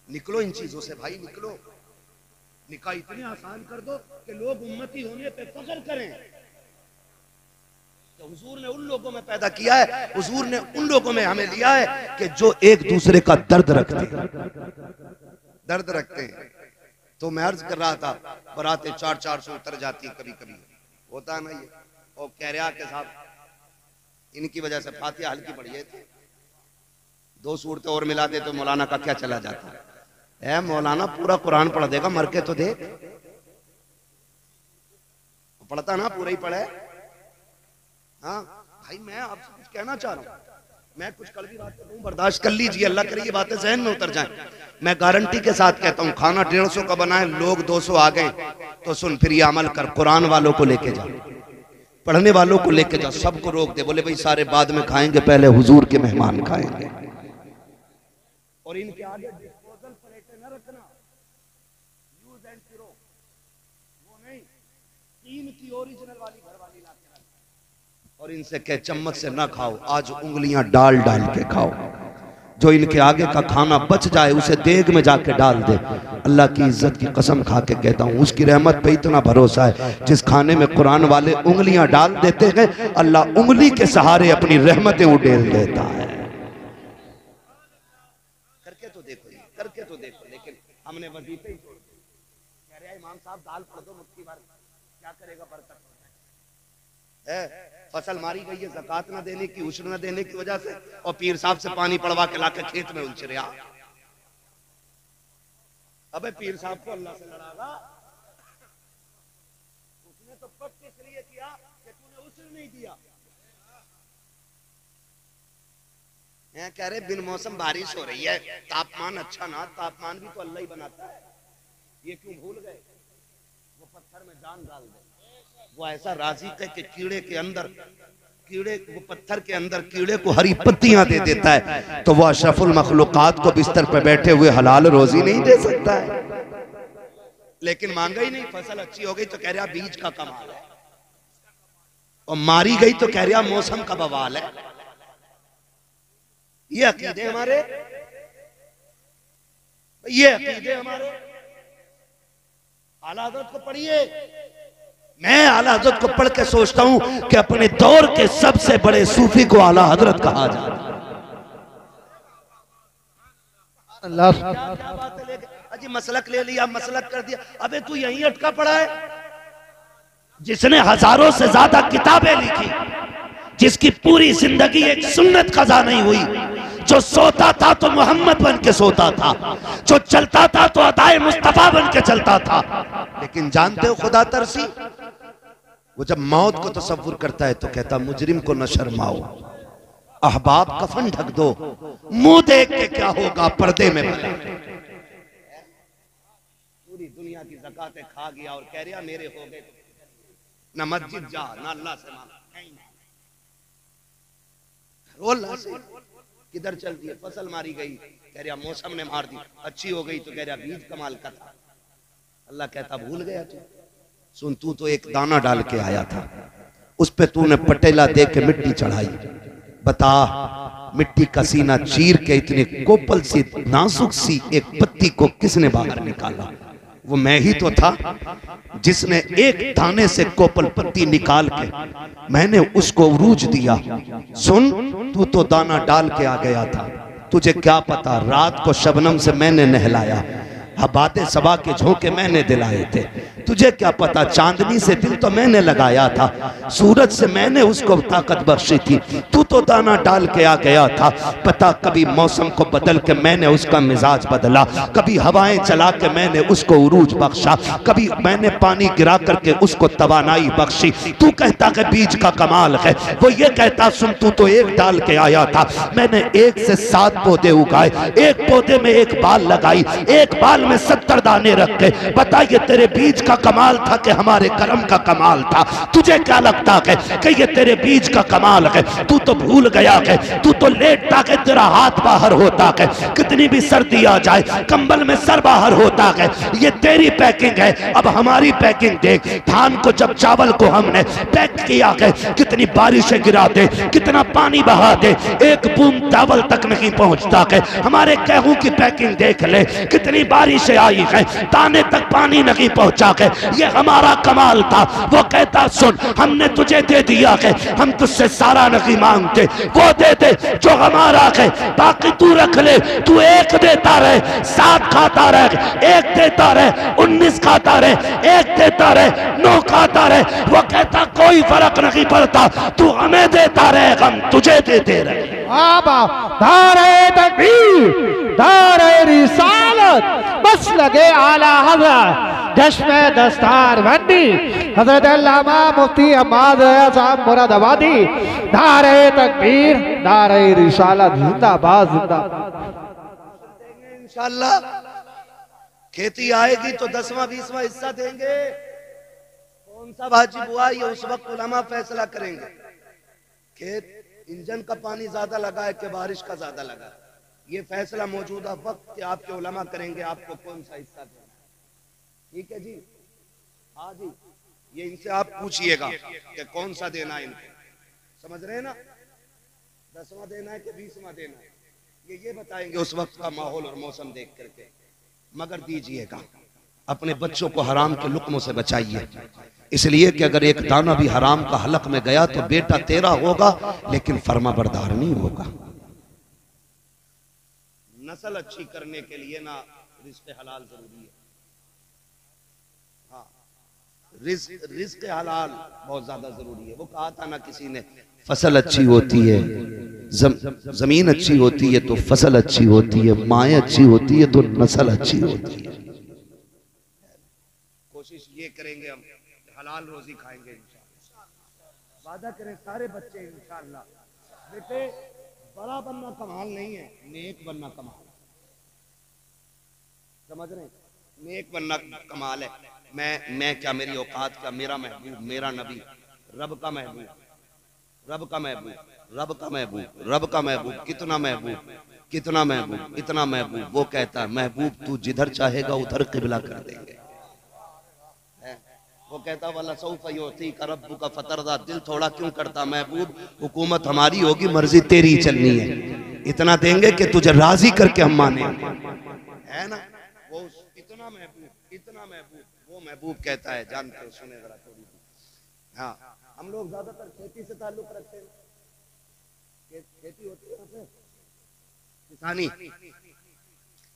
निकलो इन चीजों से भाई, निकलो। निकाह इतने आसान कर दो कि लोग उम्मती होने पे फख्र करें। तो हुजूर ने उन लोगों में पैदा किया है, हुजूर ने उन लोगों में हमें लिया है कि जो एक दूसरे का दर्द रखते हैं, दर्द रखते हैं। तो मैं अर्ज कर रहा था बरातें 400-400 उतर जाती है कभी कभी, होता है ना ये। और कह रहा के साहब इनकी वजह से फातिहा हल्की पड़ी थी, 2 सूरतें और मिला दे तो मौलाना का क्या चला जाता है। मौलाना पूरा कुरान पढ़ देगा, मर के तो देख, पढ़ता ना पूरा ही पढ़े। हाँ भाई मैं आपसे कुछ कहना चाह रहा हूँ, मैं कुछ कल भी बात कहूँ, बर्दाश्त कर लीजिए, अल्लाह करे ये बातें जहन में उतर जाएं। मैं गारंटी के साथ कहता हूँ खाना 150 का बनाए, लोग 200 आ गए तो सुन फिर ये अमल कर, कुरान वालों को लेके जा, पढ़ने वालों को लेके जा, सबको रोक दे, बोले भाई सारे बाद में खाएंगे, पहले हुजूर के मेहमान खाएंगे। और इनके आगे डिस्पोजल प्लेटें न रखना, यूज एंड थ्रो, वो नहीं, टीन की ओरिजिनल वाली घर वाली ला के रखना। और इनसे कह चम्मच से ना खाओ, आज उंगलियां डाल डाल के खाओ। जो इनके आगे का खाना बच जाए उसे देग में जाके डाल दे। अल्लाह की इज्जत की कसम खा के कहता हूँ उसकी रहमत पे इतना भरोसा है, जिस खाने में कुरान वाले उंगलियां डाल देते हैं अल्लाह उंगली के सहारे अपनी रहमतें उड़ेल देता है। करके तो देखो, करके तो देखो, लेकिन हमने वजीफे ही छोड़ दिए। कह रहे इमाम साहब दाल पढ़ दो मुट्ठी भर, क्या करेगा बरकत है। फसल मारी गई है ज़कात न देने की, उश्र न देने की वजह से, और पीर साहब से पानी पड़वा के लाके खेत में उलझ रहा। अबे पीर साहब को अल्लाह से लड़ागा, उसने तो पक्के इसलिए किया कि तूने उश्र नहीं दिया। मैं कह रहे बिन मौसम बारिश हो रही है, तापमान अच्छा ना, तापमान भी तो अल्लाह ही बनाता है, ये क्यों भूल गए? वो पत्थर में जान डाल दे, वो ऐसा राज़िक है कि कीड़े के अंदर, कीड़े वो पत्थर के अंदर कीड़े को हरी पत्तियां दे देता है, तो वो अशरफुल मखलूकात को बिस्तर पे बैठे हुए हलाल रोजी नहीं दे सकता है। लेकिन मांगा ही नहीं, फसल अच्छी हो गई तो कह रहा बीज का कमाल है, और मारी गई तो कह रहा मौसम का बवाल है। ये अकीदे हमारे, ये अकीदे हमारे। आला हज़रत को पढ़िए, मैं आला हज़रत को पढ़ के सोचता हूं कि अपने दौर के सबसे बड़े सूफी को आला हज़रत कहा जाता है। क्या बात है, अजी मसलक ले लिया, मसलक कर दिया, अबे तू यहीं अटका पड़ा है। जिसने हजारों से ज्यादा किताबें लिखी, जिसकी पूरी जिंदगी एक सुन्नत कज़ा नहीं हुई, जो सोता था तो मोहम्मद बन के सोता था, जो चलता था तो अदाए मुस्तफा बन के चलता था। लेकिन जानते हो खुदा तरसी, वो जब मौत को तसव्वुर करता है तो कहता मुजरिम को न शर्माओ, अहबाब कफन ढक दो, मुंह देख के क्या होगा पर्दे में। पूरी दुनिया दुनिया की ज़कातें खा गया और कह रहा मेरे हो गए, ना मस्जिद जा ना अल्लाह से मांग, रोल से किधर चलती है। फसल मारी गई, कह रहा मौसम ने मार दी, अच्छी हो गई तो कह रहा बीज कमाल का था। अल्लाह कहता भूल गया तू, सुन तू तो एक दाना डाल के आया था, उस पे तूने पटेला दे के मिट्टी चढ़ाई, बता मिट्टी का सीना चीर के इतनी कोपल सी नाजुक सी एक पत्ती को किसने बाहर निकाला? वो मैं ही तो था जिसने एक दाने से कोपल पत्ती निकाल के मैंने उसको उरूज दिया। सुन तू तो दाना डाल के आ गया था, तुझे क्या पता रात को शबनम से मैंने नहलाया, हबाते सबा के झोंके मैंने दिलाए थे, तुझे क्या पता चांदनी से दिल तो मैंने लगाया था, सूरज से मैंने उसको ताकत बख्शी थी, तू तो दाना डाल के आ गया था। पता कभी मौसम को बदल के मैंने उसका मिजाज बदला, कभी हवाएं चला के मैंने उसको उरूज बख्शा, कभी मैंने पानी गिरा करके उसको तवानाई बख्शी। तू कहता कि बीज का कमाल है, वो ये कहता सुन तू तो एक डाल के आया था, मैंने 1 से 7 पौधे उगाए, एक पौधे में एक बाल लगाई, एक बाल में 70 दाने रख के। बताइए तेरे बीज का कमाल था कि हमारे कर्म का कमाल था? तुझे क्या लगता है कि ये तेरे बीज का कमाल है? तू तो भूल गया है, तू तो लेटता है तेरा हाथ बाहर होता है, कितनी भी सर्दी आ जाए कंबल में सर बाहर होता है। ये तेरी पैकिंग है, अब हमारी पैकिंग देख। धान को जब चावल को हमने पैक किया है, कितनी बारिशें गिरा दे, कितना पानी बहा दे, एक बूंद चावल तक नहीं पहुंचता है। हमारे गेहूं की पैकिंग देख ले, कितनी बारिशें आई है, दाने तक पानी नहीं पहुंचा है। ये हमारा कमाल था। वो कहता सुन हमने तुझे दे दिया है, हम तुझसे सारा नहीं मांगते, वो दे दे जो हमारा है, बाकी तू रख ले। तू एक देता रहे, 7 खाता रहे, एक देता रहे, 19 खाता रहे, एक देता रहे, 9 खाता रहे। वो कहता कोई फर्क नहीं पड़ता, तू हमें देता रहे, हम तुझे देते रहे। धारे तकबीर, धारे रिसालत, बस लगे आला हज़रत जश्न दस्तार बंदी हजरत अल्लामा मुफ्ती अहमद साहब मुरादाबादी। नारे तकबीर, नारे रिसालत, जिंदाबाद जिंदाबाद। इंशाअल्लाह खेती आएगी तो 10वां 20वां हिस्सा देंगे। कौन सा वाजिब हुआ ये उस वक्त उलमा फैसला करेंगे। खेत इंजन का पानी ज्यादा लगा है कि बारिश का ज्यादा लगा, ये फैसला मौजूदा वक्त के आपके उलमा करेंगे आपको कौन सा हिस्सा देना। ठीक है जी, हाँ जी, ये इनसे आप पूछिएगा कि कौन सा देना है इनको, समझ रहे हैं ना, 10वां देना है कि 20वां देना है, ये बताएंगे उस वक्त का माहौल और मौसम देख करके। मगर दीजिएगा अपने बच्चों को हराम के लुक्मों से बचाइए, इसलिए कि अगर एक दाना भी हराम का हलक में गया तो बेटा तेरा होगा लेकिन फर्मा बरदार नहीं होगा। नस्ल अच्छी करने के लिए ना रिज़्क़ हलाल जरूरी है। हाँ, रिज़्क़ हलाल बहुत ज्यादा जरूरी है। वो कहा था ना किसी ने, फसल अच्छी होती है, जमीन अच्छी होती है तो फसल अच्छी होती है, माएँ अच्छी होती है तो नस्ल अच्छी होती है। कोशिश ये करेंगे हम हलाल रोजी खाएंगे इंशाअल्लाह। वादा करें सारे बच्चे इंशाअल्लाह। बेटे बड़ा बनना कमाल नहीं है, नेक बनना कमाल, समझ रहे हैं, नेक बनना कमाल है। मैं क्या, मेरी औकात क्या, मेरा महबूब, मेरा नबी, रब का महबूब, रब का महबूब, रब का महबूब, रब का महबूब, कितना महबूब, कितना महबूब, इतना महबूब। वो कहता है महबूब तू जिधर चाहेगा उधर किबला कर देंगे। वो कहता वाला सौफ योती का रब्बु का फतरदा, दिल थोड़ा क्यों करता महबूब, हुकूमत हमारी होगी, मर्जी तेरी चलनी है, इतना देंगे कि तुझे राजी करके हम माने, है ना। वो इतना महबूब, इतना महबूब, वो महबूब कहता है, जानते हो, सुने जरा थोड़ी। हाँ, हम लोग ज्यादातर खेती से ताल्लुक रखते हैं, खेती होती है ना, किसानी।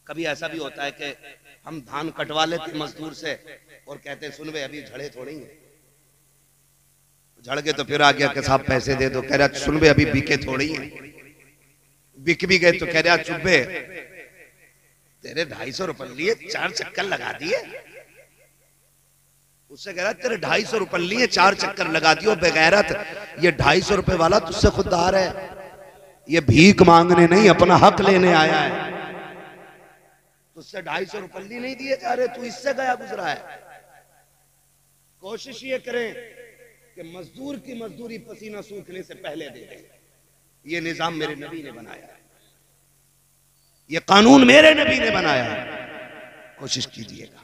कभी ऐसा भी होता है कि हम धान कटवा लेते मजदूर से और कहते सुन वे अभी झड़े थोड़े ही, झड़ गए तो फिर आ गया कि साहब पैसे दे दो, कह रहा सुन वे अभी बिके थोड़े ही, बिक भी गए तो कह रहा चुप्पे तेरे 250 रुपए लिए 4 चक्कर लगा दिए। उससे कह रहा तेरे 250 रुपए लिए 4 चक्कर लगा दियो बेगैरत, ये 250 रुपए वाला तुझसे खुददार है, ये भीख मांगने नहीं अपना हक लेने आया है। तुझसे 250 रुपये नहीं दिए जा रहे, तू इससे गया गुजरा है। कोशिश ये करें कि मजदूर की मजदूरी पसीना सूखने से पहले दे दें। ये निजाम मेरे नबी ने बनाया है, ये कानून मेरे नबी ने बनाया है। कोशिश कीजिएगा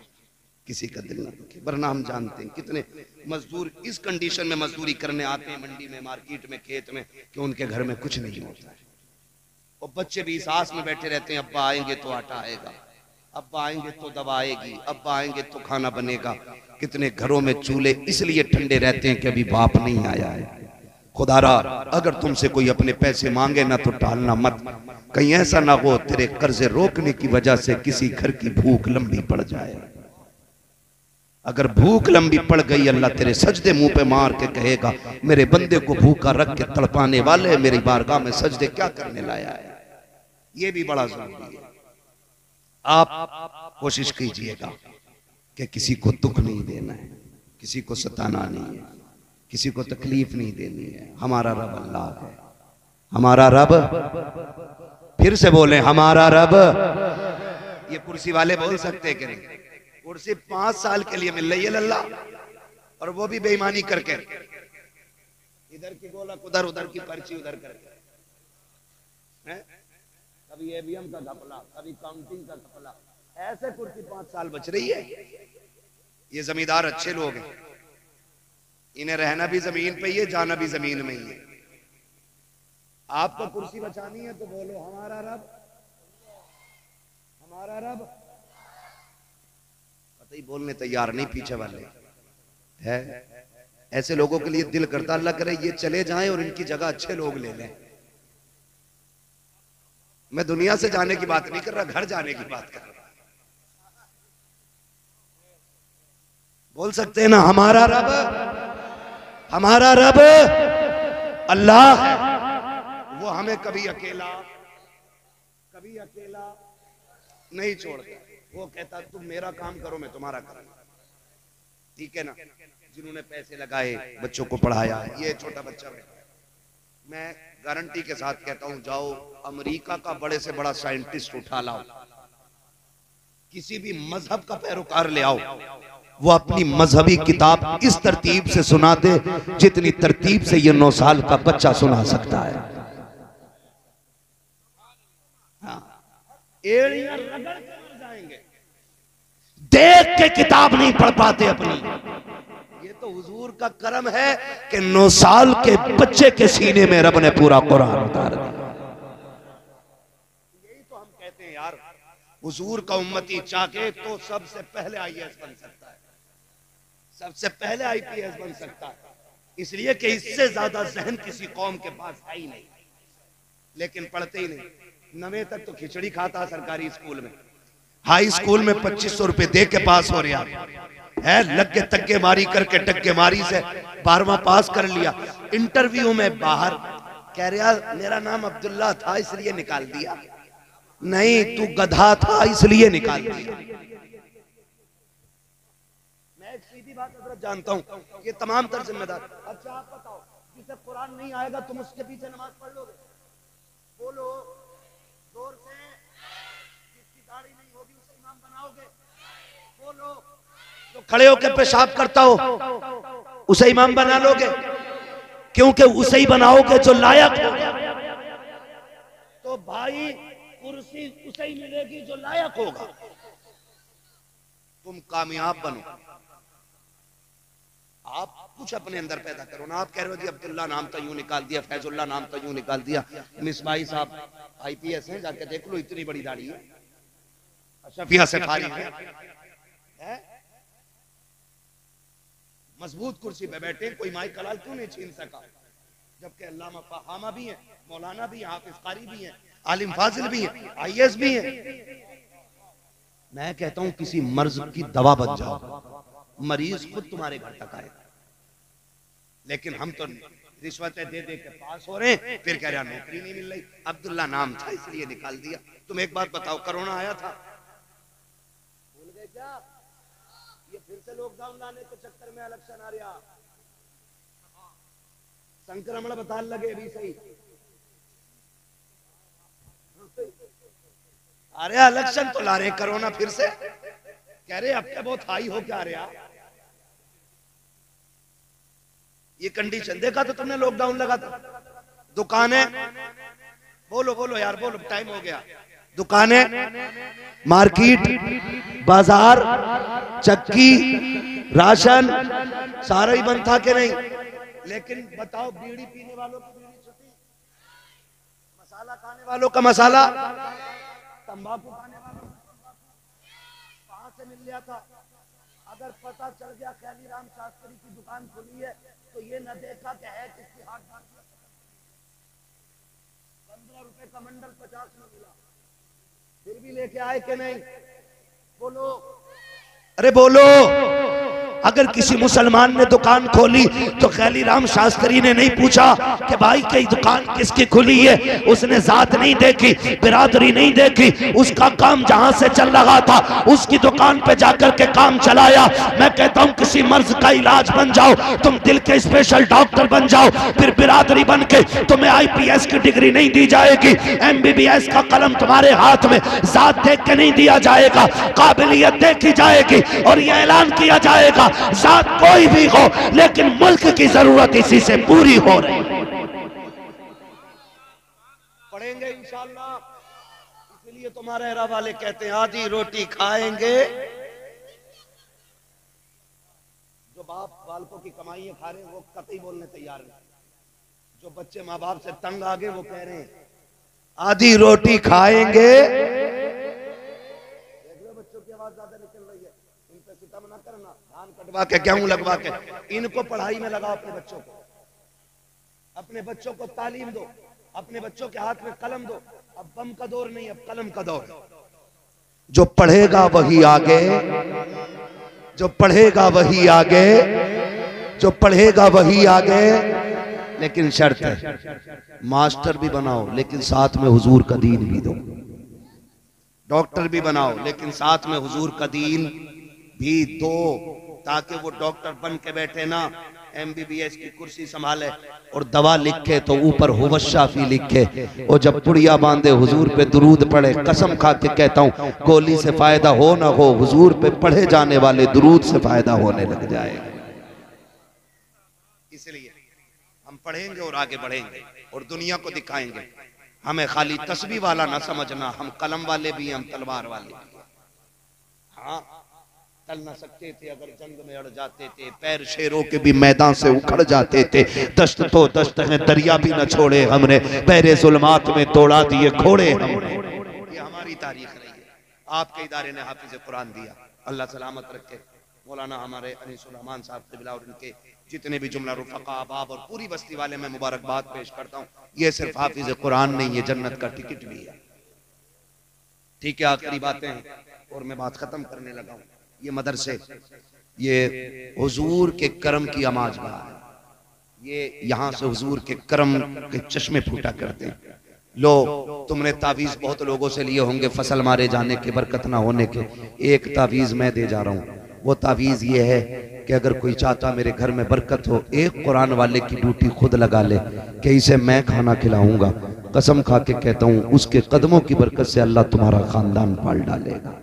किसी का दिल ना दुखे, वरना हम जानते हैं कितने मजदूर इस कंडीशन में मजदूरी करने आते हैं मंडी में, मार्केट में, खेत में, कि उनके घर में कुछ नहीं होता है। और बच्चे भी इस आस में बैठे रहते हैं, अब्बा आएंगे तो आटा आएगा, अब्बा आएंगे तो दवा आएगी, अब्बा आएंगे तो खाना बनेगा। कितने घरों में चूल्हे इसलिए ठंडे रहते हैं कि अभी बाप नहीं आया है। खुदारा अगर तुमसे कोई अपने पैसे मांगे ना तो टालना मत, कहीं ऐसा ना हो तेरे कर्जे रोकने की वजह से किसी घर की भूख लंबी पड़ जाए। अगर भूख लंबी पड़ गई, अल्लाह तेरे सजदे मुंह पे मार के कहेगा, मेरे बंदे को भूखा रख के तड़पाने वाले मेरी बारगाह में सजदे क्या करने लाया है। ये भी बड़ा जरूरी है। आप कोशिश कीजिएगा कि किसी को दुख नहीं देना है, किसी को सताना नहीं है, किसी को तकलीफ नहीं देनी है। हमारा रब अल्लाह है, हमारा रब, फिर से बोले हमारा रब। ये कुर्सी वाले बोल सकते हैं कि नहीं? कुर्सी 5 साल के लिए मिल रही है लल्ला, और वो भी बेईमानी करके, इधर की गोलक उधर, उधर की पर्ची उधर करके, कभी एवीएम का घपला, कभी काउंटिंग का घपला, ऐसे कुर्सी 5 साल बच रही है। ये जमींदार अच्छे लोग हैं, इन्हें रहना भी जमीन पे ही है, जाना भी जमीन में ही है। आपको कुर्सी बचानी है तो बोलो हमारा रब, हमारा रब। पता ही बोलने तैयार नहीं पीछे वाले है। ऐसे लोगों के लिए दिल करता अल्लाह करे ये चले जाएं और इनकी जगह अच्छे लोग ले लें। मैं दुनिया से जाने की बात नहीं कर रहा, घर जाने की बात कर रहा। बोल सकते हैं ना हमारा रब, हमारा रब अल्लाह है। वो हमें कभी अकेला नहीं छोड़ता। वो कहता तुम मेरा काम करो मैं तुम्हारा करूंगा, ठीक है ना। जिन्होंने पैसे लगाए, बच्चों को पढ़ाया, ये छोटा बच्चा बैठा है, मैं गारंटी के साथ कहता हूं जाओ अमेरिका का बड़े से बड़ा साइंटिस्ट उठा लाओ, किसी भी मजहब का पैरोकार ले आओ, वो अपनी मजहबी किताब इस तरतीब से सुना दे जितनी तरतीब से ये 9 साल का बच्चा सुना सकता है। हाँ। एड़ियां रगड़ के मर जाएंगे, देख के किताब नहीं पढ़ पाते अपनी। ये तो हुजूर का करम है कि 9 साल के बच्चे के सीने में रब ने पूरा कुरान उतार दिया। यही तो हम कहते हैं यार, हुजूर का उम्मती चाहे तो सबसे पहले आईएएस बन सकता है, सबसे पहले आईपीएस बन सकता है, इसलिए कि इससे ज्यादा जहन किसी कौम के पास है ही नहीं। लेकिन पढ़ते ही नहीं। 9वीं तक तो खिचड़ी खाता सरकारी स्कूल में, हाई स्कूल में 2500 रुपए दे के पास हो रहा है, लग के तक्के मारी करके टक्के मारी से 12वां पास कर लिया। इंटरव्यू में बाहर कह रहा मेरा नाम अब्दुल्ला था इसलिए निकाल दिया, नहीं तू गधा था इसलिए निकाल दिया। मैं एक सीधी बात हजरत जानता हूं, ये तमाम तर जिम्मेदार। अच्छा आप बताओ, जिसे कुरान नहीं आएगा तुम उसके पीछे नमाज पढ़ लोगे? बोलो जोर से। जिसकी दाढ़ी नहीं होगी उसे इमाम बनाओगे? बोलो। जो खड़े होकर पेशाब करता हो उसे इमाम बना लोगे? क्योंकि उसे ही बनाओगे जो लायक होगा। तो भाई कुर्सी उसे ही मिलेगी जो लायक होगा। तुम कामयाब बनो, आप कुछ अपने अंदर पैदा करो ना। आप कह रहे हो जी अब्दुल्ला नाम तो यूं निकाल दिया, फैजुल्ला नाम तो यूं निकाल दिया। मिसबाही साहब आईपीएस हैं, जाके देख लो, इतनी बड़ी दाढ़ी है, शफिया से फारिग है, मजबूत कुर्सी पे बैठे, कोई माई कलाल क्यों नहीं छीन सका? जबकि अल्लामा फहामा भी हैं, मौलाना भी हैं, हाफिज कारी भी हैं, आलिम फाजिल भी हैं, आईएएस भी हैं। मैं कहता हूं किसी मर्ज की दवा बन जाओ, मरीज खुद तुम्हारे घर तक आएगा। लेकिन हम तो रिश्वतें दे दे के पास हो रहे हैं, फिर कह रहे नौकरी नहीं मिल रही, अब्दुल्ला नाम था इसलिए निकाल दिया। तुम एक बात बताओ, कोरोना आया था, भूल गए क्या? ये फिर से लॉकडाउन लाने के चक्कर में इलेक्शन आ रहा, संक्रमण बताने लगे भी सही। अरे इलेक्शन तो ला रहे, कोरोना फिर से कह रहे अब क्या बहुत हाई हो क्या रहा। ये कंडीशन देखा तो तुमने, लॉकडाउन लगा था, दुकानें, बोलो बोलो यार बोलो, टाइम हो गया, दुकानें, मार्केट, बाजार, चक्की, राशन सारा ही बंद था कि नहीं। लेकिन बताओ बीड़ी पीने वालों की बीड़ी छुट्टी, मसाला खाने वालों का मसाला, तंबाकू खाने वालों का कहां से मिल गया था। अगर पता चल गया ख्याली राम शास्त्री की दुकान खुली है तो ये न देखा कि है किसकी हाथ बांध दिया। 15 रुपए का मंडल 50 में मिला, फिर भी लेके आए कि नहीं, बोलो, अरे बोलो। अगर किसी मुसलमान ने दुकान खोली तो ख्याली राम शास्त्री ने नहीं पूछा कि भाई कई दुकान किसकी खुली है, उसने जात नहीं देखी, बिरादरी नहीं देखी, उसका काम जहां से चल रहा था उसकी दुकान पे जाकर के काम चलाया। मैं कहता हूं किसी मर्ज का इलाज बन जाओ, तुम दिल के स्पेशल डॉक्टर बन जाओ, फिर बिरादरी बन के तुम्हें IPS की डिग्री नहीं दी जाएगी, MBBS का कलम तुम्हारे हाथ में जात देख के नहीं दिया जाएगा, काबिलियत देखी जाएगी और यह ऐलान किया जाएगा जात कोई भी हो लेकिन मुल्क की जरूरत इसी से पूरी हो रही। पढ़ेंगे इंशाअल्लाह, इसलिए तुम्हारे अहरा वाले कहते हैं आधी रोटी खाएंगे। जो बाप बालकों की कमाइयां खा रहे हैं वो कतई बोलने तैयार नहीं, जो बच्चे माँ बाप से तंग आ गए वो कह रहे हैं आधी रोटी खाएंगे। बच्चों की आवाज ज्यादा निकल रही है, इन पे सितम ना करना, धान कटवा के गेहूं लगवा के इनको पढ़ाई में लगाओ, अपने बच्चों को, अपने बच्चों को तालीम दो, अपने बच्चों के हाथ में कलम दो। अब बम का दौर नहीं, अब कलम का दौर। जो पढ़ेगा वही आगे, जो पढ़ेगा वही आगे, जो पढ़ेगा वही आगे। लेकिन शर्त है मास्टर भी बनाओ लेकिन साथ में हुजूर का दीन भी दो, डॉक्टर भी बनाओ लेकिन साथ में हुजूर का दीन भी दो, ताकि वो डॉक्टर बन के बैठे ना MBBS की कुर्सी संभाले और दवा लिखे तो ऊपर हुवस शाफी लिखे, और जब पुड़िया बांधे हुजूर पे दुरूद पढ़े। कसम खा के कहता हूँ गोली से फायदा हो ना हो, हुजूर पे पढ़े जाने वाले दुरूद से फायदा होने लग जाएगा। इसलिए हम पढ़ेंगे और आगे बढ़ेंगे और दुनिया को दिखाएंगे। हमें खाली तस्बीह वाला ना समझना, हम कलम वाले भी हैं, हम तलवार वाले भी हैं। हाँ, चल ना सकते थे अगर जंग में अड़ जाते थे, पैर शेरों के भी मैदान से उखड़ जाते थे, दश्त तो दश्त है दरिया भी न छोड़े हमने, पैरे जुल्मात में तोड़ा दिए घोड़े हमने। ये हमारी तारीख रही है। आपके इदारे ने हाफिज कुरान दिया, अल्लाह सलामत रखे। मौलाना हमारे अनीस उर रहमान साहब क़िबला और उनके जितने भी जुमला रुफ़क़ा अहबाब और पूरी बस्ती वाले मैं मुबारकबाद पेश करता हूँ। ये सिर्फ हाफिज कुरान नहीं, ये जन्नत का टिकट भी है। ठीक है, आखिरी बातें हैं और मैं बात खत्म करने लगा हूँ। ये मदरसे, ये हुजूर के करम की आमाज बहा है, ये यहाँ से हुजूर के करम के चश्मे फूटा करते हैं। लो, तुमने तावीज़ बहुत लोगों से लिए होंगे फसल मारे जाने के, बरकत ना होने के। एक तावीज़ मैं दे जा रहा हूँ, वो तावीज़ ये है कि अगर कोई चाहता मेरे घर में बरकत हो, एक कुरान वाले की ड्यूटी खुद लगा ले कि इसे मैं खाना खिलाऊंगा। कसम खा के कहता हूँ उसके कदमों की बरकत से अल्लाह तुम्हारा खानदान पाल डालेगा।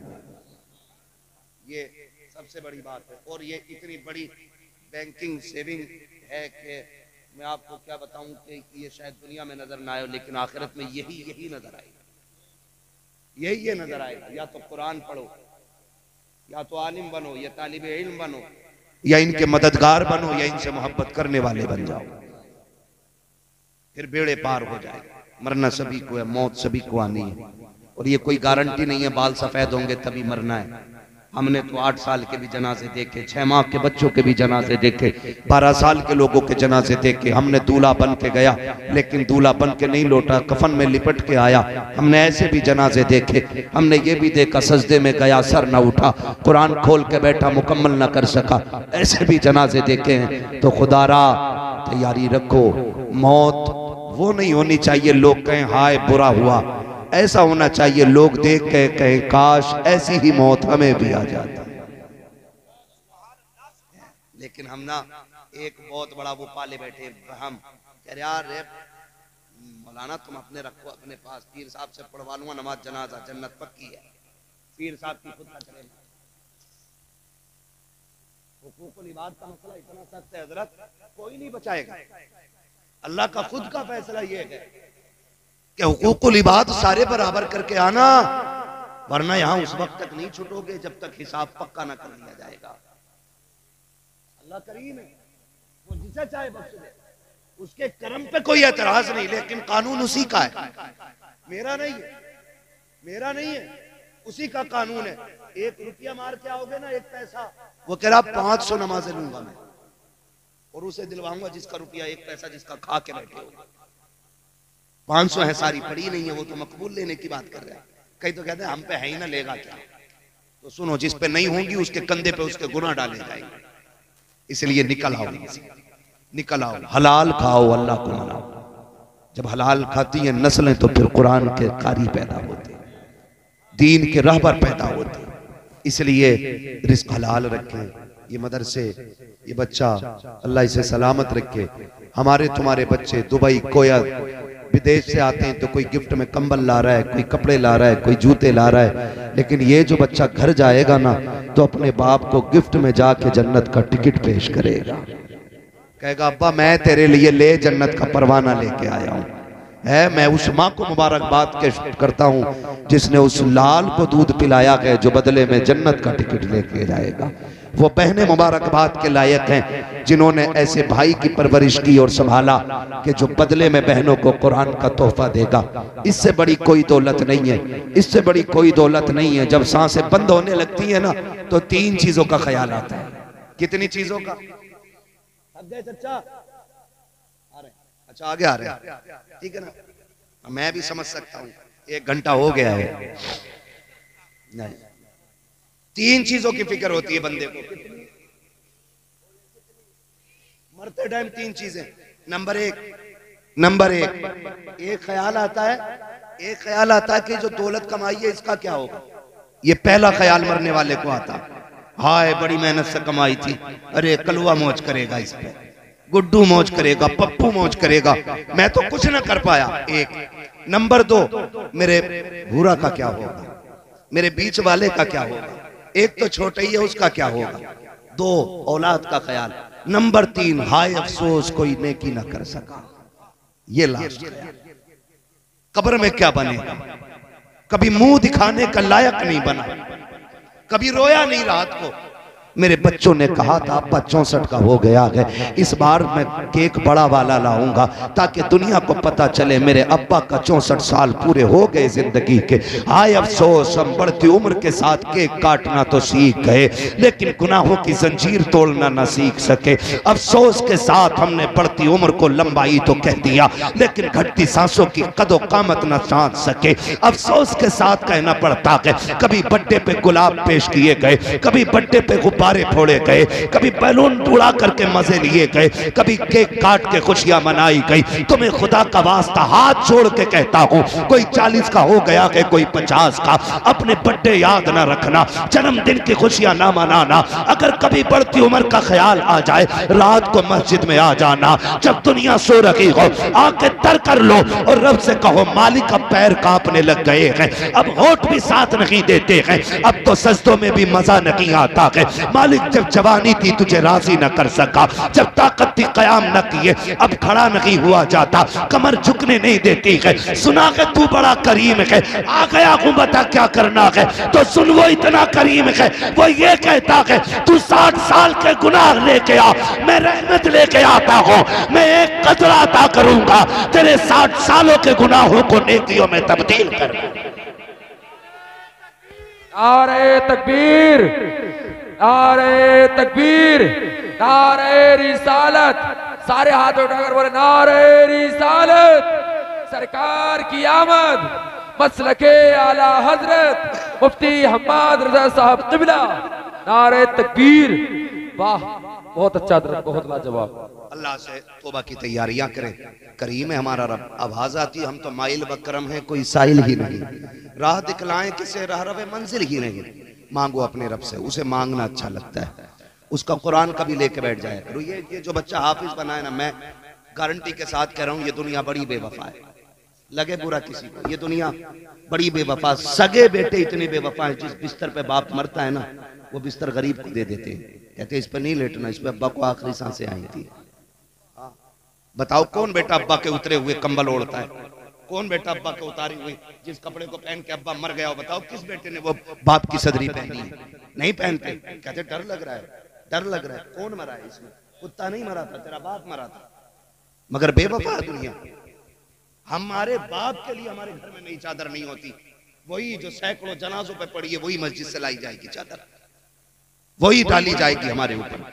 ये सबसे बड़ी बात है। और ये इतनी बड़ी बैंकिंग सेविंग है कि मैं आपको क्या बताऊं कि ये शायद दुनिया में नजर ना आए, लेकिन आखिरत में यही नजर आएगा, यही नजर आएगा। या तो कुरान पढ़ो, या तो आलिम बनो, या तालिबे इल्म बनो, या इनके मददगार बनो, या इनसे मोहब्बत करने वाले बन जाओ, फिर बेड़े पार हो जाएगा। मरना सभी को है, मौत सभी को आनी है, और ये कोई गारंटी नहीं है बाल सफेद होंगे तभी मरना है। हमने तो 8 साल के भी जनाजे देखे, 6 माह के बच्चों के भी जनाजे देखे, 12 साल के लोगों के जनाजे देखे। हमने दूल्हा बन के गया लेकिन दूल्हा बन के नहीं लौटा, कफन में लिपट के आया। हमने ऐसे भी जनाजे देखे, हमने ये भी देखा सजदे में गया सर न उठा, कुरान खोल के बैठा मुकम्मल न कर सका, ऐसे भी जनाजे देखे हैं। तो खुदारा तैयारी रखो, मौत वो नहीं होनी चाहिए लोग कहें हाय बुरा हुआ, ऐसा होना चाहिए लोग देख के कहें काश ऐसी ही मौत हमें भी आ जाती। लेकिन हम ना एक बहुत बड़ा वो पाले बैठे, हम कह रहे यार मौलाना तुम अपने रखो अपने पास, पीर साहब से पढ़वा लूंगा नमाज जनाजा, जन्नत पक्की है। पीर साहब की खुद का चलेगा। हुकूकुल इबाद का मसला इतना सख्त है हजरत, कोई नहीं बचाएगा। अल्लाह का खुद का फैसला ये है कि हुकूकुल इबाद सारे बराबर करके आना, वरना यहां उस वक्त तक नहीं छूटोगे जब तक हिसाब पक्का ना कर लिया जाएगा। अल्लाह करीम है, वो जिसे चाहे बख्श दे, उसके करम पे कोई एतराज नहीं, लेकिन कानून उसी का है, मेरा नहीं है, मेरा नहीं है, उसी का कानून है। 1 रुपया मार के आओगे ना, 1 पैसा, वो कह रहा 500 नमाजें लूंगा मैं और उसे दिलवाऊंगा जिसका रुपया 1 पैसा जिसका खा के बैठे हो। 500 है, सारी पड़ी नहीं है, वो तो मकबूल लेने की बात कर रहा है। कई तो कहते हैं हम पे है ही ना, लेगा क्या। तो सुनो, जिस पे नहीं होंगी उसके कंधे पे उसके गुनाह डाले जाएंगे। इसलिए निकल आओ, निकल आओ, हलाल खाओ, अल्लाह को मनाओ। जब हलाल खाती हैं नस्लें तो फिर कुरान के कारी पैदा होते, दीन के रहबर पैदा होते। इसलिए रिस्क हलाल रखें। ये मदरसे, ये बच्चा अल्लाह इसे सलामत रखे। हमारे तुम्हारे बच्चे दुबई, कोयत, विदेश से आते हैं तो कोई गिफ्ट में कंबल ला रहा है, कोई कपड़े ला रहा है, कोई जूते ला रहा है, लेकिन ये जो बच्चा घर जाएगा ना तो अपने बाप को गिफ्ट में जाके जन्नत का टिकट पेश करेगा। कहेगा अब्बा मैं तेरे लिए ले जन्नत का परवाना लेके आया हूं। है, मैं उस माँ को मुबारकबाद करता हूँ जिसने उस लाल को दूध पिलाया है जो बदले में जन्नत का टिकट लेके जाएगा। वो बहनें मुबारकबाद के लायक हैं जिन्होंने ऐसे भाई की परवरिश की और संभाला कि जो बदले में बहनों को कुरान का तोहफा देगा। इससे बड़ी कोई दौलत नहीं है, इससे बड़ी कोई दौलत नहीं है। जब सांसें बंद होने लगती है ना तो 3 चीजों का ख्याल आता है। कितनी चीजों का? चचा अच्छा आगे आ रहे हैं, ठीक है ना, मैं भी समझ सकता हूँ, 1 घंटा हो गया है। नहीं, 3 चीजों की फिक्र होती है बंदे को मरते टाइम। 3 चीजें। नंबर एक ख्याल आता है, एक ख्याल आता है कि जो दौलत कमाई है इसका क्या होगा। ये पहला ख्याल मरने वाले को आता। हाय बड़ी मेहनत से कमाई थी, अरे कलवा मौज करेगा इस पे, गुड्डू मौज करेगा, पप्पू मौज करेगा, मैं तो कुछ ना कर पाया। 1 नंबर 2 मेरे भूरा का क्या होगा, मेरे बीच वाले का क्या होगा, एक तो छोटा ही है उसका क्या होगा। 2 औलाद का ख्याल। नंबर 3 हाय अफसोस कोई नेकी ना कर सका। ये लास्ट ख्याल। कब्र में क्या बनेगा, कभी मुंह दिखाने का लायक नहीं बना, कभी रोया नहीं रात को। मेरे बच्चों ने कहा था अब्बा 64 का हो गया है, इस बार मैं केक बड़ा वाला लाऊंगा ताकि दुनिया को पता चले मेरे अब्बा का 64 साल पूरे हो गए जिंदगी के। हाय अफसोस हम बढ़ती उम्र के साथ केक काटना तो सीख गए लेकिन गुनाहों की जंजीर तोड़ना ना सीख सके। अफसोस के साथ हमने बढ़ती उम्र को लंबाई तो कह दिया लेकिन घटती सांसों की कदो कामत ना जान सके। अफसोस के साथ कहना पड़ता है कभी बर्थडे पे गुलाब पेश किए गए, कभी बर्थडे पे गुब्बारे फोड़े गए, कभी बैलून उड़ा करके मजे लिए गए, कभी केक काट के खुशियां मनाई गई। तुम्हें खुदा का वास्ता हाथ छोड़ के कहता हूं, कोई 40 का हो गया है कोई 50 का, अपने बर्थडे याद ना रखना, जन्मदिन की खुशियां ना मनाना। अगर कभी बढ़ती उम्र का ख्याल आ जाए रात को मस्जिद में आ जाना, जब दुनिया सो रही हो आके तर कर लो और रब से कहो मालिक का पैर कांपने लग गए हैं, अब होठ भी साथ नहीं देते हैं, अब तो सजदों में भी मजा नहीं आता है। मालिक जब जवानी थी तुझे राजी न कर सका, जब ताकत थी कयाम न किए, अब खड़ा नहीं हुआ जाता, कमर झुकने नहीं देती है। सुना है तू बड़ा करीम है, आ गया हूं बता क्या करना है, तो सुन वो इतना करीम है, वो ये कहता है तू 60 साल के गुनाह लेके आ, मैं रहमत लेके आता हूं, मैं एक कतरा अता करूंगा, तेरे 60 सालों के गुनाहों को नेकियों में तब्दील कर। नारे तकबीर, नारे तकबीर, नारे रिसालत। सारे हाथ उठाकर बोले नारे रिसालत। सरकार की आमद, मसलके आला हजरत मुफ्ती हम्माद रजा साहब क़िबला। नारे तकबीर। वाह बहुत अच्छा, बहुत लाजवाब। अल्लाह से तौबा की तैयारियां करें, करीम है हमारा रब। आवाज आती हम तो माइल बकरम है, कोई साइल ही नहीं, राह दिखलाएं किसे राह रवे मंजिल ही नहीं। मांगो अपने रब से, उसे मांगना अच्छा लगता है, उसका कुरान कभी लेके बैठ जाए करो। ये जो बच्चा हाफिज बना है ना, मैं गारंटी के साथ कह रहा हूं, ये दुनिया बड़ी बेवफा है। लगे बुरा किसी को, ये दुनिया बड़ी बेवफा। सगे बेटे इतने बेवफा है, जिस बिस्तर पे बाप मरता है ना, वो बिस्तर गरीब को दे देते हैं, कहते हैं इस पे नहीं लेटना, इस पे अब्बा को आखिरी सांसें आई थी। बताओ कौन बेटा अब्बा के उतरे हुए कंबल ओढ़ता है? कौन बेटा अब्बा के उतारी हुई जिस कपड़े को पहन के अब्बा मर गया हो, बताओ किस बेटे ने वो बाप की सदरी पहनी है? नहीं पहनते, कहते डर लग रहा है, डर लग रहा है। कौन मरा है इसमें? कुत्ता नहीं मरा था, तेरा बाप मरा था। मगर बेवफा है दुनिया। हमारे बाप के लिए हमारे घर में नई चादर नहीं होती, वही जो सैकड़ों जनाजों पे पड़ी है वही मस्जिद से लाई जाएगी चादर, वही डाली जाएगी हमारे ऊपर,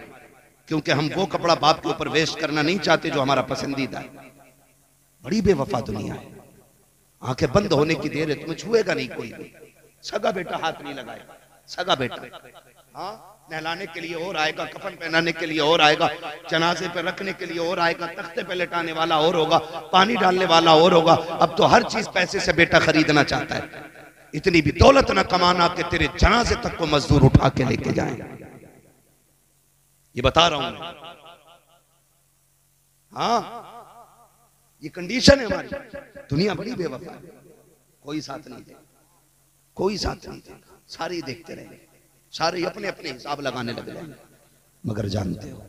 क्योंकि हम वो कपड़ा बाप के ऊपर वेस्ट करना नहीं चाहते जो हमारा पसंदीदा है। बड़ी बेवफा दुनिया है। आंखें बंद होने की देर है, तुम्हें छुएगा नहीं कोई भी। सगा बेटा हाथ नहीं लगाएगा, सगा बेटा। हाँ, नहलाने के लिए और आएगा, कफन पहनाने के लिए और आएगा, जनाजे पे रखने के लिए और आएगा, तख्ते पे लेटाने वाला और होगा, पानी डालने वाला और होगा। अब तो हर चीज पैसे से बेटा खरीदना चाहता है। इतनी भी दौलत न कमाना कि तेरे जनाजे तक को मजदूर उठा के लेके जाए। ये बता रहा हूं। हाँ, ये कंडीशन है हमारी। दुनिया बड़ी बेवफा है। कोई साथ नहीं देगा, कोई साथ नहीं देगा। सारे देखते रहेंगे, सारे अपने अपने हिसाब लगाने लग जाएंगे। मगर जानते हो,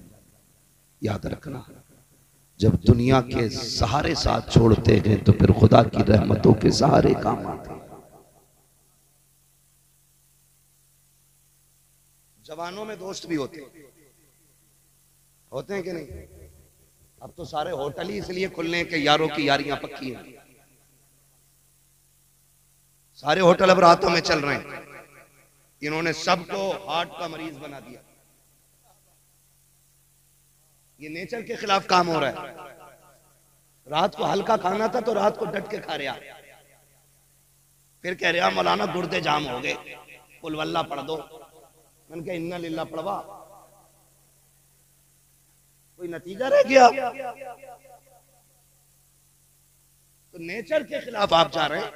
याद रखना, जब दुनिया के सहारे साथ छोड़ते हैं तो फिर खुदा की रहमतों के सहारे काम आते हैं। जवानों में दोस्त भी होते हैं कि नहीं? अब तो सारे होटल ही इसलिए खुलने के यारों की यारियां पक्की हैं। सारे होटल अब रातों में चल रहे हैं। इन्होंने सबको हार्ट का मरीज बना दिया। ये नेचर के खिलाफ काम हो रहा है। रात को हल्का खाना था तो रात को डट के खा रहा, फिर कह रहा मौलाना गुर्दे जाम हो गए, कुल वल्ला पढ़ दो। मैंने कहा इन्ना लिल्ला पढ़वा, कोई नतीजा रह गया? तो नेचर के खिलाफ आप जा रहे हैं,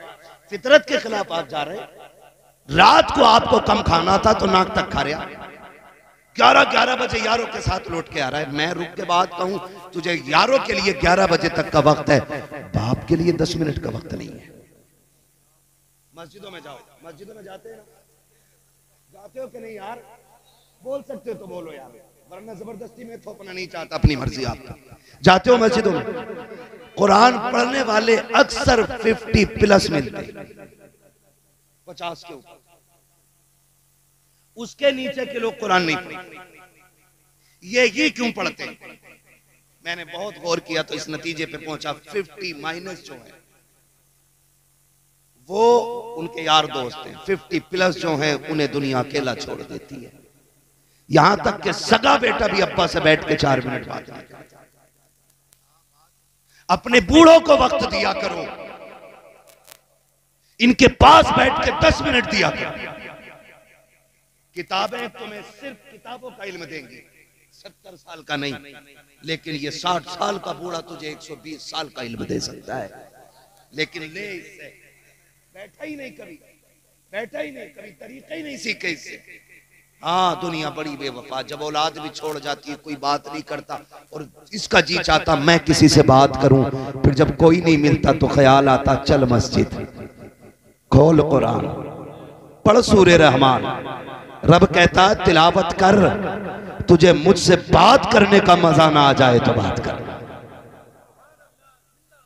फितरत के खिलाफ आप जा रहे हैं। रात को आपको कम खाना था तो नाक तक खा रहा, 11 बजे यारों के साथ लौट के आ रहा है। मैं रुक के बात कहूं, तुझे यारों के लिए 11 बजे तक का वक्त है, बाप के लिए 10 मिनट का वक्त नहीं है। मस्जिदों में जाओ, मस्जिदों में जाते हो कि नहीं यार? बोल सकते हो तो बोलो यार, वरना जबरदस्ती में थोपना नहीं चाहता, अपनी मर्जी आपकी। जाते हो मस्जिदों में? कुरान पढ़ने वाले अक्सर 50+ मिलते, 50 के ऊपर। उसके नीचे के लोग कुरान नहीं पढ़ते। ये क्यों पढ़ते? मैंने बहुत गौर किया तो इस नतीजे पे पहुंचा, 50- जो है वो उनके यार दोस्त हैं, 50+ जो है उन्हें दुनिया अकेला छोड़ देती है। यहां तक कि सगा बेटा भी अब्बा से बैठ के 4 मिनट बात नहीं करता। अपने बूढ़ों को वक्त दिया करो, इनके पास बैठ के 10 मिनट दिया करो। किताबें तुम्हें सिर्फ किताबों का इल्म देंगी, 70 साल का नहीं, लेकिन ये 60 साल का बूढ़ा तुझे 120 साल का इल्म दे सकता है। लेकिन ले इससे बैठा ही नहीं, कभी बैठा ही नहीं, कभी तरीका ही नहीं सीखे इससे। हाँ, दुनिया बड़ी बेवफा। जब औलाद भी छोड़ जाती है कोई बात नहीं करता, और इसका जी चाहता मैं किसी से बात करूं, फिर जब कोई नहीं मिलता तो ख्याल आता चल मस्जिद, खोल कुरान, पढ़ सूरे रहमान। रब कहता है तिलावत कर, तुझे मुझसे बात करने का मजा ना आ जाए तो बात कर।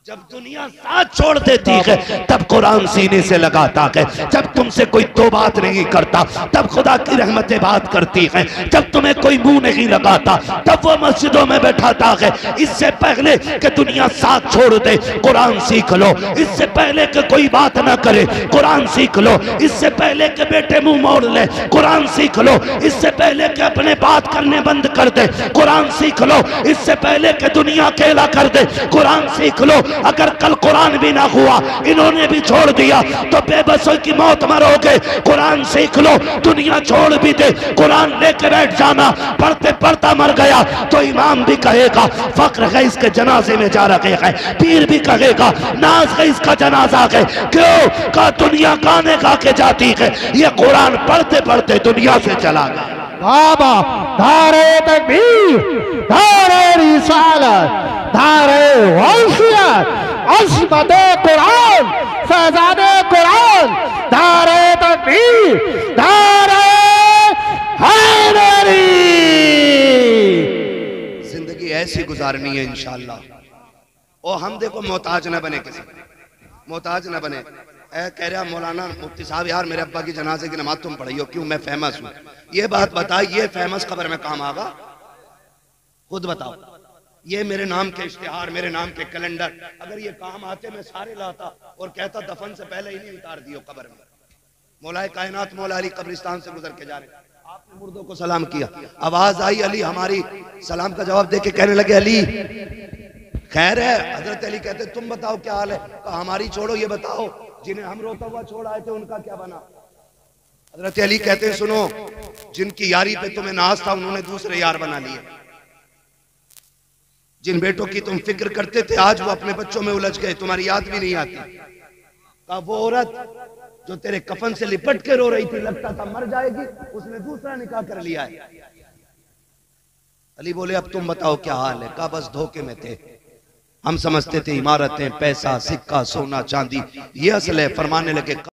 जब दुनिया साथ छोड़ देती है तब कुरान सीने से लगाता है। जब तुमसे कोई दो बात नहीं करता तब खुदा की रहमतें बात करती है। जब तुम्हें कोई मुंह नहीं लगाता तब वो मस्जिदों में बैठाता है। इससे पहले कि दुनिया साथ छोड़ दे कुरान सीख लो, इससे पहले कि कोई बात ना करे कुरान सीख लो, इससे पहले कि बेटे मुंह मोड़ ले कुरान सीख लो, इससे पहले कि अपने बात करने बंद कर दे कुरान सीख लो, इससे पहले कि दुनिया अकेला कर दे कुरान सीख लो। अगर कल कुरान भी ना हुआ, इन्होंने भी छोड़ दिया, तो बेबसों की मौत मरोगे। कुरान सीख लो, दुनिया छोड़ भी दे कुरान लेके बैठ जाना। पढ़ते पढ़ता मर गया तो इमाम भी कहेगा फक्र है इसके जनाजे में जा रहे हैं, पीर भी कहेगा नाज है इसका जनाजा है। क्यों? का दुनिया गाने गा के जाती है, ये कुरान पढ़ते पढ़ते दुनिया से चला गया। बाबा नारे तकबीर, नारे रिसालत, नारे अज़मते कुरान, फैज़ाने कुरान, नारे तकबीर, नारे हैदरी। जिंदगी ऐसी गुजारनी है इंशाअल्लाह। और हम देखो मोहताज न बने, किसी मोहताज न बने। कह रहा मौलाना मुफ्ती साहब यार मेरे अब्बा की जनाजे की नमाज तुम पढ़ी हो, क्यों? मैं फेमस हूँ। ये बात बताइए, ये फेमस खबर में काम आगा? खुद बताओ। ये मेरे नाम के इश्तिहार, मेरे नाम के कैलेंडर, अगर ये काम आते मैं सारे लाता और कहता दफन से पहले ही नहीं उतार दियो कब्र में। मौलाए कायनात मौला अली कब्रिस्तान से गुजर के जा रहे, आपने मुर्दों को सलाम किया, आवाज आई अली हमारी, सलाम का जवाब दे के कहने लगे अली खैर है? हजरत अली कहते तुम बताओ क्या हाल है? कहा हमारी छोड़ो, ये बताओ जिन्हें हम रोता हुआ छोड़ आए थे उनका क्या बना? हजरत अली कहते सुनो, जिनकी यारी पे तुम्हें नाज था उन्होंने दूसरे यार बना लिए। जिन बेटों की तुम फिक्र करते थे आज वो अपने बच्चों में उलझ गए, तुम्हारी याद भी नहीं आती। कहा वो औरत जो तेरे कफन से लिपट के रो रही थी, लगता था मर जाएगी, उसने दूसरा निकाह कर लिया है। अली बोले अब तुम बताओ क्या हाल है? कहा बस धोखे में थे, हम समझते थे इमारतें, पैसा, सिक्का, सोना, चांदी ये असल है। फरमाने लगे